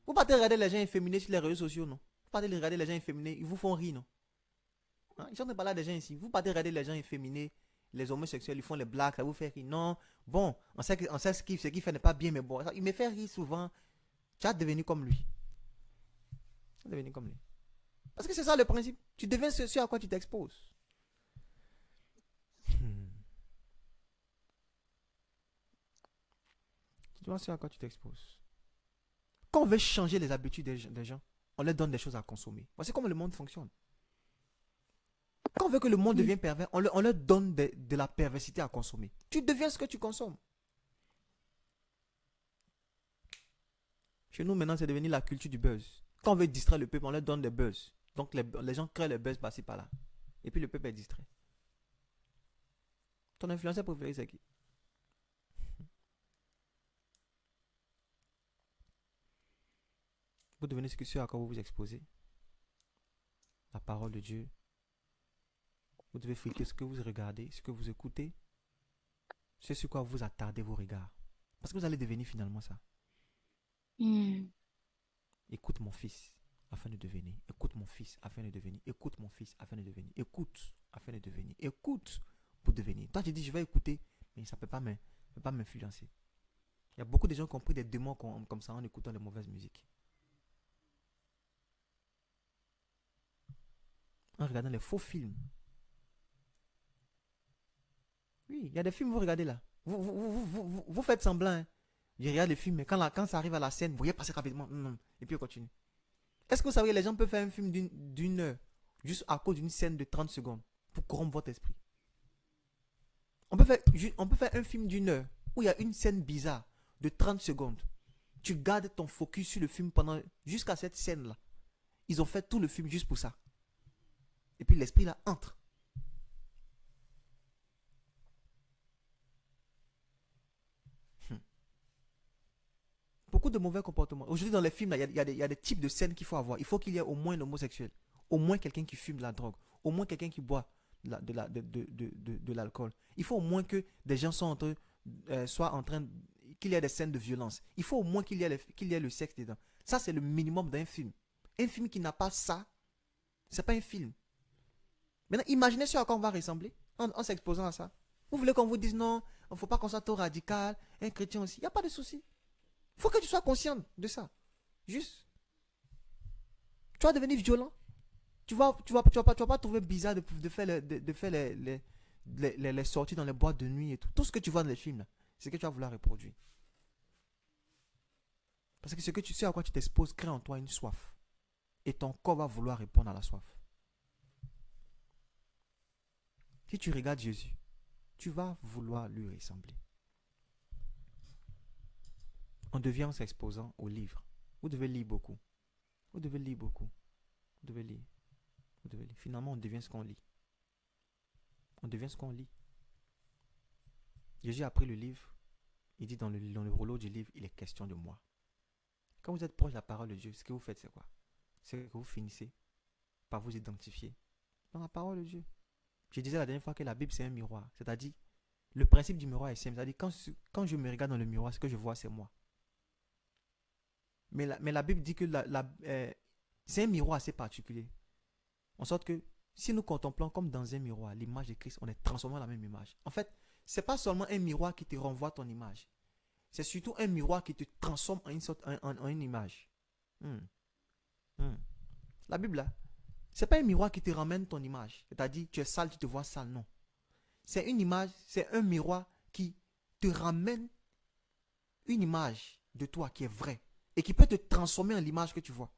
Vous partez regarder les gens efféminés sur les réseaux sociaux, non? Vous partez regarder les gens efféminés, ils vous font rire, non? Hein? Ils sont pas là des gens ici. Vous partez regarder les gens efféminés, les homosexuels, ils font les blagues, ça vous fait rire. Non, bon, on sait ce qu'il fait n'est pas bien, mais bon, il me fait rire souvent. Tu vas devenir comme lui. Tu vas devenir comme lui. Parce que c'est ça le principe. Tu deviens ce à quoi tu t'exposes. Tu deviens ce à quoi tu t'exposes. Quand on veut changer les habitudes des gens, on leur donne des choses à consommer. Voici comment le monde fonctionne. Quand on veut que le monde devienne pervers, on leur donne de la perversité à consommer. Tu deviens ce que tu consommes. Chez nous, maintenant, c'est devenu la culture du buzz. Quand on veut distraire le peuple, on leur donne des buzz. Donc, les gens créent le buzz par-ci, par-là. Et puis, le peuple est distrait. Ton influenceur préféré, c'est qui? Vous devenez ce à quoi vous vous exposez. La parole de Dieu. Vous devez filtrer ce que vous regardez, ce que vous écoutez. C'est sur quoi vous attardez vos regards. Parce que vous allez devenir finalement ça. Écoute mon fils, afin de devenir. Écoute mon fils, afin de devenir. Écoute mon fils, afin de devenir. Écoute, afin de devenir. Écoute pour devenir. Toi, tu dis, je vais écouter, mais ça ne peut pas m'influencer. Il y a beaucoup de gens qui ont pris des démons comme ça en écoutant de mauvaises musiques. En regardant les faux films. Oui, il y a des films, vous regardez là. Vous faites semblant. Hein. Je regarde les films, mais quand ça arrive à la scène, vous voyez passer rapidement. Et puis on continue. Est-ce que vous savez que les gens peuvent faire un film d'une heure juste à cause d'une scène de 30 secondes pour corrompre votre esprit? On peut faire un film d'une heure où il y a une scène bizarre de 30 secondes. Tu gardes ton focus sur le film jusqu'à cette scène-là. Ils ont fait tout le film juste pour ça. Et puis l'esprit là entre. Beaucoup de mauvais comportements. Aujourd'hui dans les films, il y a des types de scènes qu'il faut avoir. Il faut qu'il y ait au moins un homosexuel. Au moins quelqu'un qui fume de la drogue. Au moins quelqu'un qui boit de l'alcool. Il faut au moins que des gens soient en train qu'il y ait des scènes de violence. Il faut au moins qu'il y ait le sexe dedans. Ça, c'est le minimum d'un film. Un film qui n'a pas ça, c'est pas un film. Maintenant, imaginez ce à quoi on va ressembler en s'exposant à ça. Vous voulez qu'on vous dise non, il ne faut pas qu'on soit trop radical, un chrétien aussi. Il n'y a pas de souci. Il faut que tu sois conscient de ça. Juste. Tu vas devenir violent. Tu vas pas trouver bizarre de faire les sorties dans les boîtes de nuit et tout. Tout ce que tu vois dans les films, c'est ce que tu vas vouloir reproduire. Parce que ce que tu sais à quoi tu t'exposes crée en toi une soif. Et ton corps va vouloir répondre à la soif. Si tu regardes Jésus, tu vas vouloir lui ressembler. On devient en s'exposant aux livres. Vous devez lire beaucoup. Vous devez lire beaucoup. Vous devez lire. Vous devez lire. Finalement, on devient ce qu'on lit. On devient ce qu'on lit. Jésus a pris le livre. Il dit dans le rouleau du livre, il est question de moi. Quand vous êtes proche de la parole de Dieu, ce que vous faites, c'est quoi? C'est que vous finissez par vous identifier dans la parole de Dieu. Je disais la dernière fois que la Bible, c'est un miroir. C'est-à-dire, le principe du miroir est simple. C'est-à-dire, quand je me regarde dans le miroir, ce que je vois, c'est moi. Mais la Bible dit que c'est un miroir assez particulier. En sorte que, si nous contemplons comme dans un miroir l'image de Christ, on est transformé dans la même image. En fait, ce n'est pas seulement un miroir qui te renvoie ton image. C'est surtout un miroir qui te transforme en une image. La Bible, là, ce n'est pas un miroir qui te ramène ton image. C'est-à-dire, tu es sale, tu te vois sale. Non. C'est une image, c'est un miroir qui te ramène une image de toi qui est vraie et qui peut te transformer en l'image que tu vois.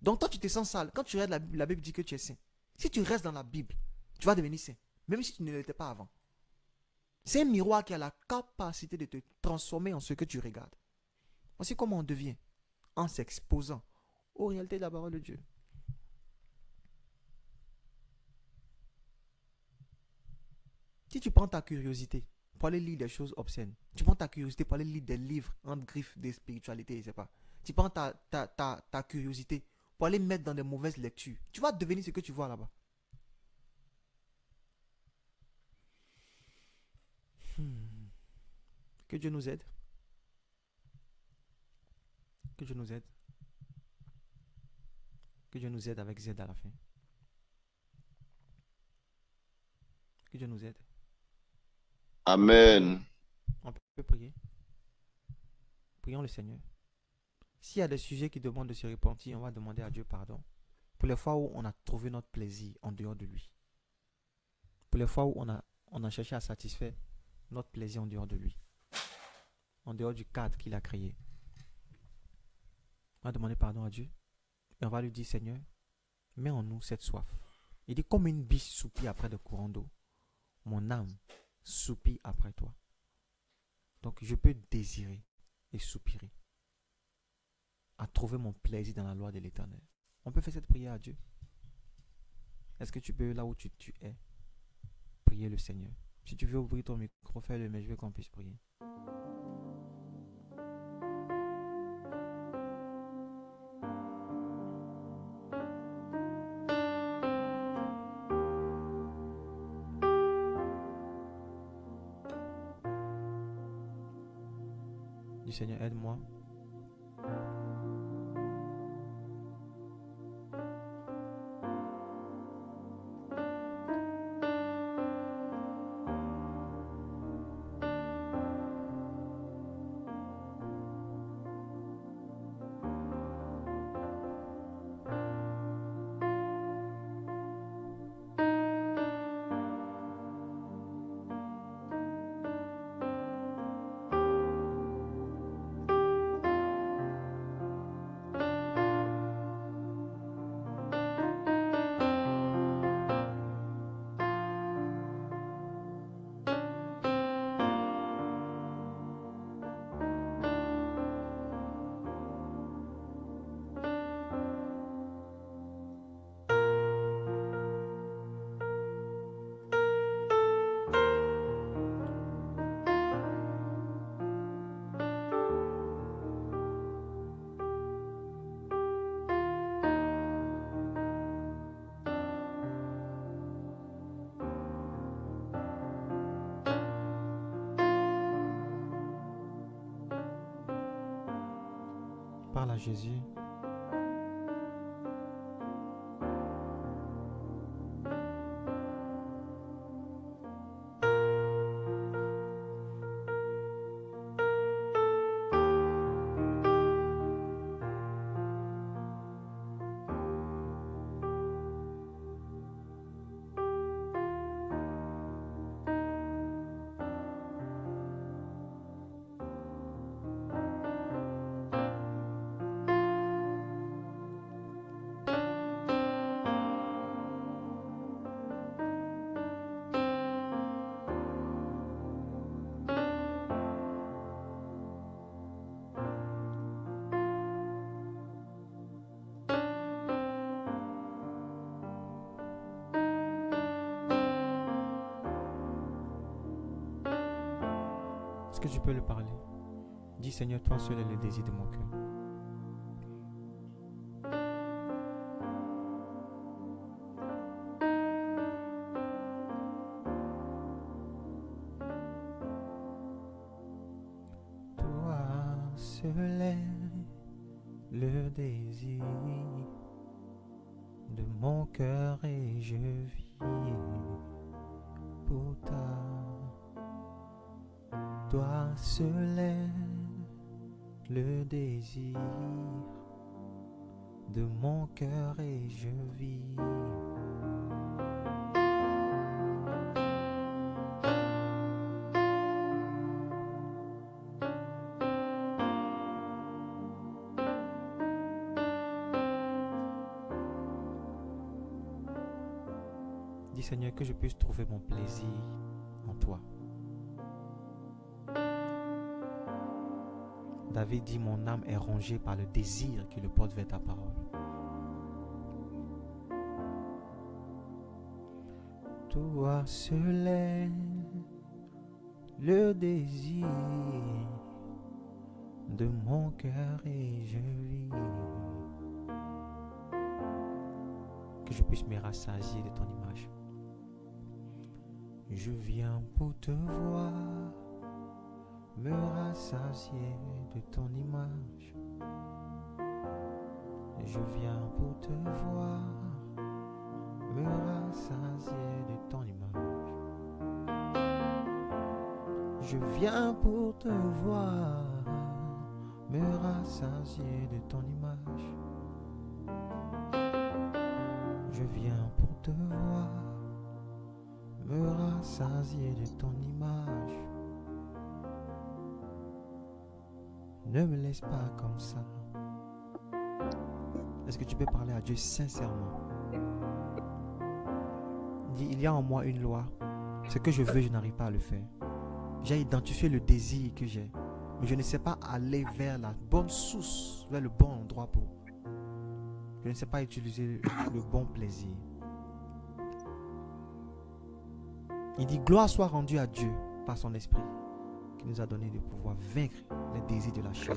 Donc, toi, tu te sens sale. Quand tu regardes la Bible dit que tu es saint. Si tu restes dans la Bible, tu vas devenir saint. Même si tu ne l'étais pas avant. C'est un miroir qui a la capacité de te transformer en ce que tu regardes. Voici comment on devient en s'exposant aux réalités de la parole de Dieu. Si tu prends ta curiosité pour aller lire des choses obscènes, tu prends ta curiosité pour aller lire des livres en griffes de spiritualité, je sais pas. Tu prends ta curiosité pour aller mettre dans des mauvaises lectures, tu vas devenir ce que tu vois là-bas. Que Dieu nous aide. Que Dieu nous aide. Que Dieu nous aide avec Z à la fin. Que Dieu nous aide. Amen. On peut prier. Prions le Seigneur. S'il y a des sujets qui demandent de se repentir, on va demander à Dieu pardon. Pour les fois où on a trouvé notre plaisir en dehors de lui. Pour les fois où on a cherché à satisfaire notre plaisir en dehors de lui. En dehors du cadre qu'il a créé. On va demander pardon à Dieu. Et on va lui dire, Seigneur, mets en nous cette soif. Il dit, comme une biche soupire après de courants d'eau, mon âme soupire après toi. Donc je peux désirer et soupirer. à trouver mon plaisir dans la loi de l'Éternel. On peut faire cette prière à Dieu. Est-ce que tu peux, là où tu es, prier le Seigneur? Si tu veux ouvrir ton micro, fais-le, mais je veux qu'on puisse prier. Dis Seigneur, aide-moi. Parle à Jésus. Est-ce que tu peux le parler? Dis Seigneur, toi seul est le désir de mon cœur. Toi seul est le désir de mon cœur et je vis pour ta. Toi seul est le désir de mon cœur et je vis. Dis Seigneur que je puisse trouver mon plaisir en toi. David dit, mon âme est rongée par le désir qui le porte vers ta parole. Toi seul est le désir de mon cœur et je vis. Que je puisse me rassasier de ton image. Je viens pour te voir, me rassasier de ton image. Je viens pour te voir, me rassasier de ton image. Je viens pour te voir, me rassasier de ton image. Je viens pour te voir, me rassasier de ton image. Ne me laisse pas comme ça. Est-ce que tu peux parler à Dieu sincèrement? Dis, il y a en moi une loi. Ce que je veux, je n'arrive pas à le faire. J'ai identifié le désir que j'ai. mais je ne sais pas aller vers la bonne source, vers le bon endroit pour. Je ne sais pas utiliser le bon plaisir. Il dit, gloire soit rendue à Dieu par son esprit, qui nous a donné de pouvoir vaincre les désirs de la chair.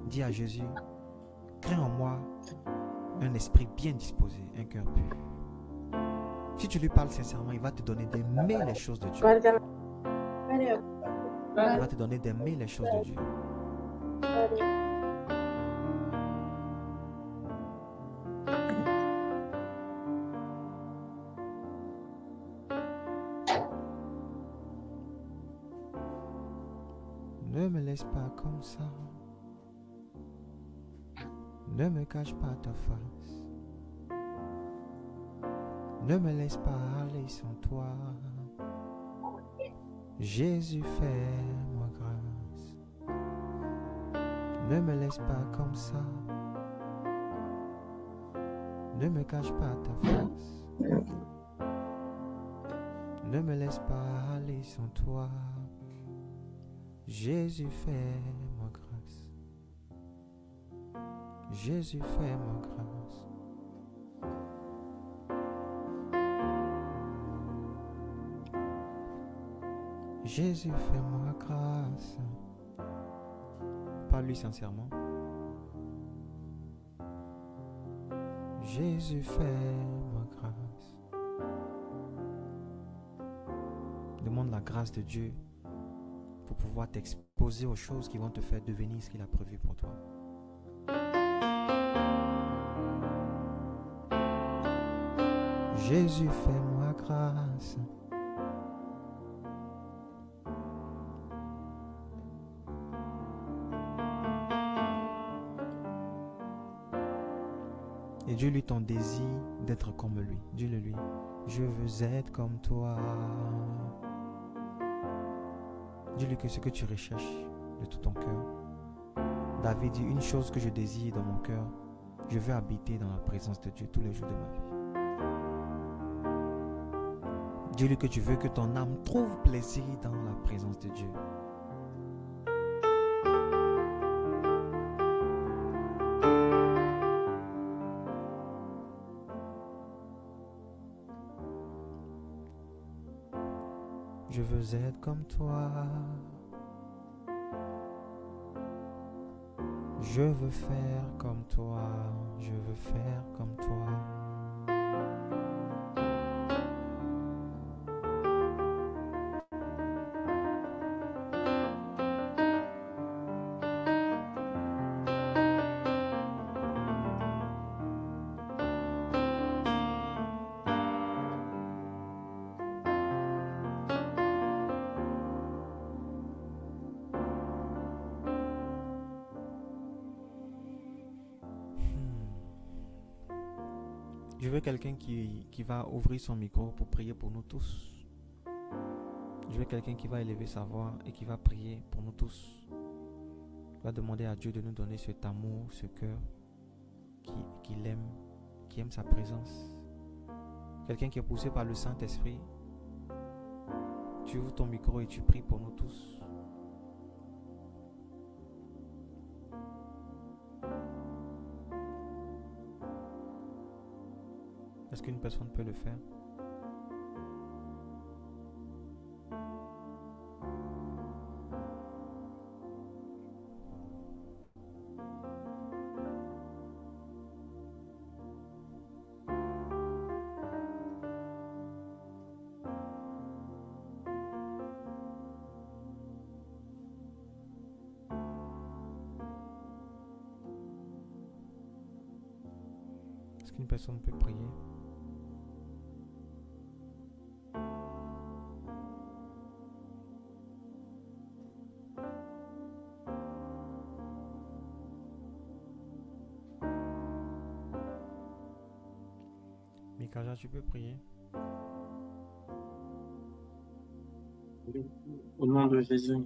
Dis à Jésus, crée en moi un esprit bien disposé, un cœur pur. Si tu lui parles sincèrement, il va te donner d'aimer les choses de Dieu. Il va te donner d'aimer les choses de Dieu. Ne me laisse pas comme ça. Ne me cache pas ta face. Ne me laisse pas aller sans toi. Jésus, fais-moi grâce. Ne me laisse pas comme ça. Ne me cache pas ta face. Ne me laisse pas aller sans toi. Jésus, fais-moi grâce. Jésus, fais-moi grâce. Jésus, fais-moi grâce. Parle-lui sincèrement. Jésus, fais-moi grâce. Demande la grâce de Dieu pour pouvoir t'exposer aux choses qui vont te faire devenir ce qu'il a prévu pour toi. Jésus, fais-moi grâce. Et dis-lui ton désir d'être comme lui. Dis-le lui. Je veux être comme toi. Dis-lui que ce que tu recherches de tout ton cœur. David dit, une chose que je désire dans mon cœur, je veux habiter dans la présence de Dieu tous les jours de ma vie. Dis-lui que tu veux que ton âme trouve plaisir dans la présence de Dieu. Je veux être comme toi. Je veux faire comme toi. Je veux faire comme toi. Je veux quelqu'un qui va ouvrir son micro pour prier pour nous tous. Je veux quelqu'un qui va élever sa voix et qui va prier pour nous tous. Il va demander à Dieu de nous donner cet amour, ce cœur qu'il aime, qui aime sa présence. Quelqu'un qui est poussé par le Saint-Esprit. Tu ouvres ton micro et tu pries pour nous tous. Est-ce qu'une personne peut le faire? Est-ce qu'une personne peut prier? Mikaja, tu peux prier? Au nom de Jésus,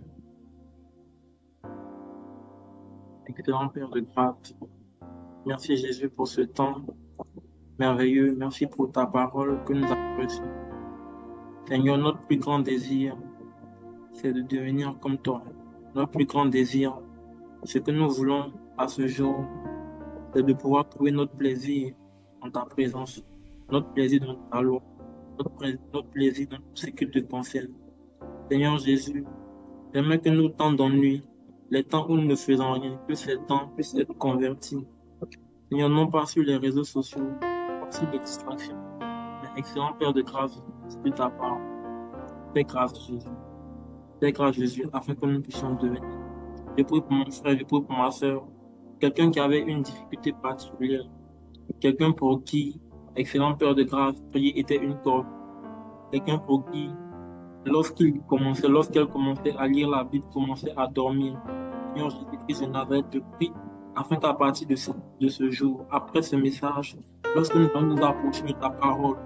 excellent Père de grâce, merci Jésus pour ce temps merveilleux. Merci pour ta parole que nous avons reçue. Seigneur, notre plus grand désir, c'est de devenir comme toi. Notre plus grand désir, ce que nous voulons à ce jour, c'est de pouvoir trouver notre plaisir en ta présence, notre plaisir dans ta loi, notre plaisir dans tout ce qui te concerne. Seigneur Jésus, j'aimerais que nos temps d'ennui, les temps où nous ne faisons rien, que ces temps puissent être convertis. Seigneur, non pas sur les réseaux sociaux, pas sur les distractions, mais excellent Père de grâce, c'est ta part. Fais grâce Jésus. Fais grâce Jésus, afin que nous puissions devenir. Je prie pour mon frère, je prie pour ma soeur, quelqu'un qui avait une difficulté particulière, quelqu'un pour qui, excellent Père de grâce, prier était une corde, quelqu'un pour qui, lorsqu'elle commençait à lire la Bible, commençait à dormir. Seigneur Jésus-Christ de Nazareth, te prie, afin qu'à partir de ce jour, après ce message, lorsque nous allons nous approcher de ta parole,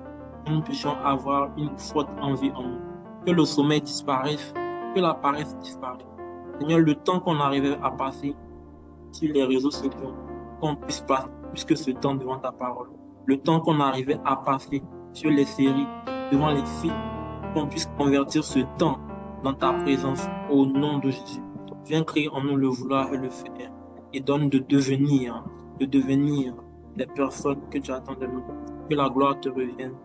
que nous puissions avoir une forte envie en nous, que le sommeil disparaisse, que la paresse disparaisse. Seigneur, le temps qu'on arrivait à passer sur les réseaux sociaux, qu'on puisse passer plus que ce temps devant ta parole. Le temps qu'on arrivait à passer sur les séries, devant les films, qu'on puisse convertir ce temps dans ta présence au nom de Jésus. Viens créer en nous le vouloir et le faire et donne de devenir les personnes que tu attends de nous. Que la gloire te revienne.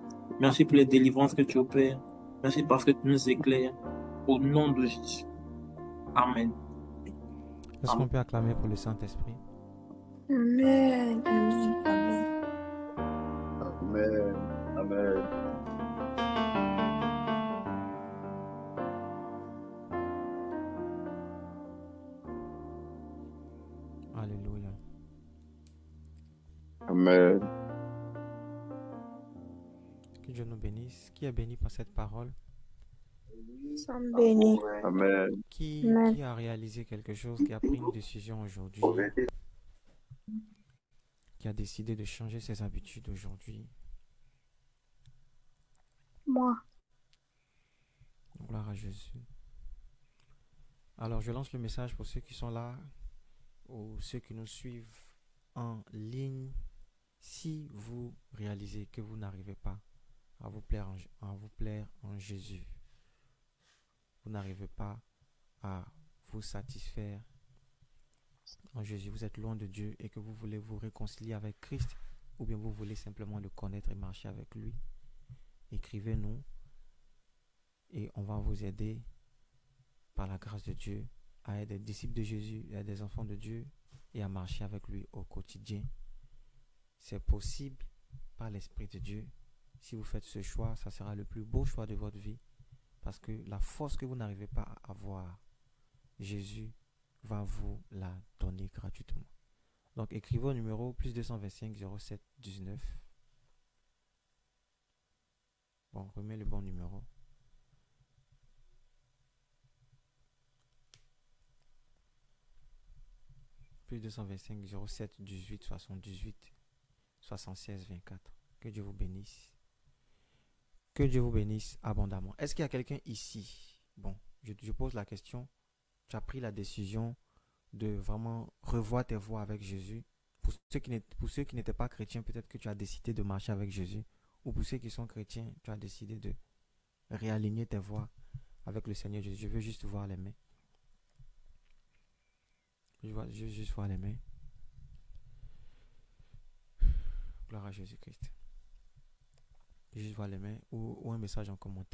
Merci pour les délivrances que tu opères. Merci parce que tu nous éclaires. Au nom de Jésus. Amen. Est-ce qu'on peut acclamer pour le Saint-Esprit? Amen. Amen. Amen. Amen. Amen. Alléluia. Amen. Que Dieu nous bénisse. Qui est béni par cette parole? Somme béni. Amen. Qui a réalisé quelque chose, qui a pris une décision aujourd'hui, qui a décidé de changer ses habitudes aujourd'hui? Moi. Gloire à Jésus. Alors, je lance le message pour ceux qui sont là ou ceux qui nous suivent en ligne. Si vous réalisez que vous n'arrivez pas à vous plaire en Jésus, vous n'arrivez pas à vous satisfaire en Jésus, vous êtes loin de Dieu et que vous voulez vous réconcilier avec Christ, ou bien vous voulez simplement le connaître et marcher avec lui, écrivez-nous et on va vous aider par la grâce de Dieu à être des disciples de Jésus, à être des enfants de Dieu et à marcher avec lui au quotidien. C'est possible par l'Esprit de Dieu. Si vous faites ce choix, ça sera le plus beau choix de votre vie, parce que la force que vous n'arrivez pas à avoir, Jésus va vous la donner gratuitement. Donc écrivez au numéro +225 07 19. Bon, remets le bon numéro. +225 07 18 78 76 24. Que Dieu vous bénisse. Que Dieu vous bénisse abondamment. Est-ce qu'il y a quelqu'un ici? Bon, je pose la question. Tu as pris la décision de vraiment revoir tes voies avec Jésus. Pour ceux qui n'étaient pas chrétiens, peut-être que tu as décidé de marcher avec Jésus. Ou pour ceux qui sont chrétiens, tu as décidé de réaligner tes voies avec le Seigneur Jésus. Je veux juste voir les mains. Je veux juste voir les mains. Gloire à Jésus-Christ. Juste voir les mains ou un message en commentaire.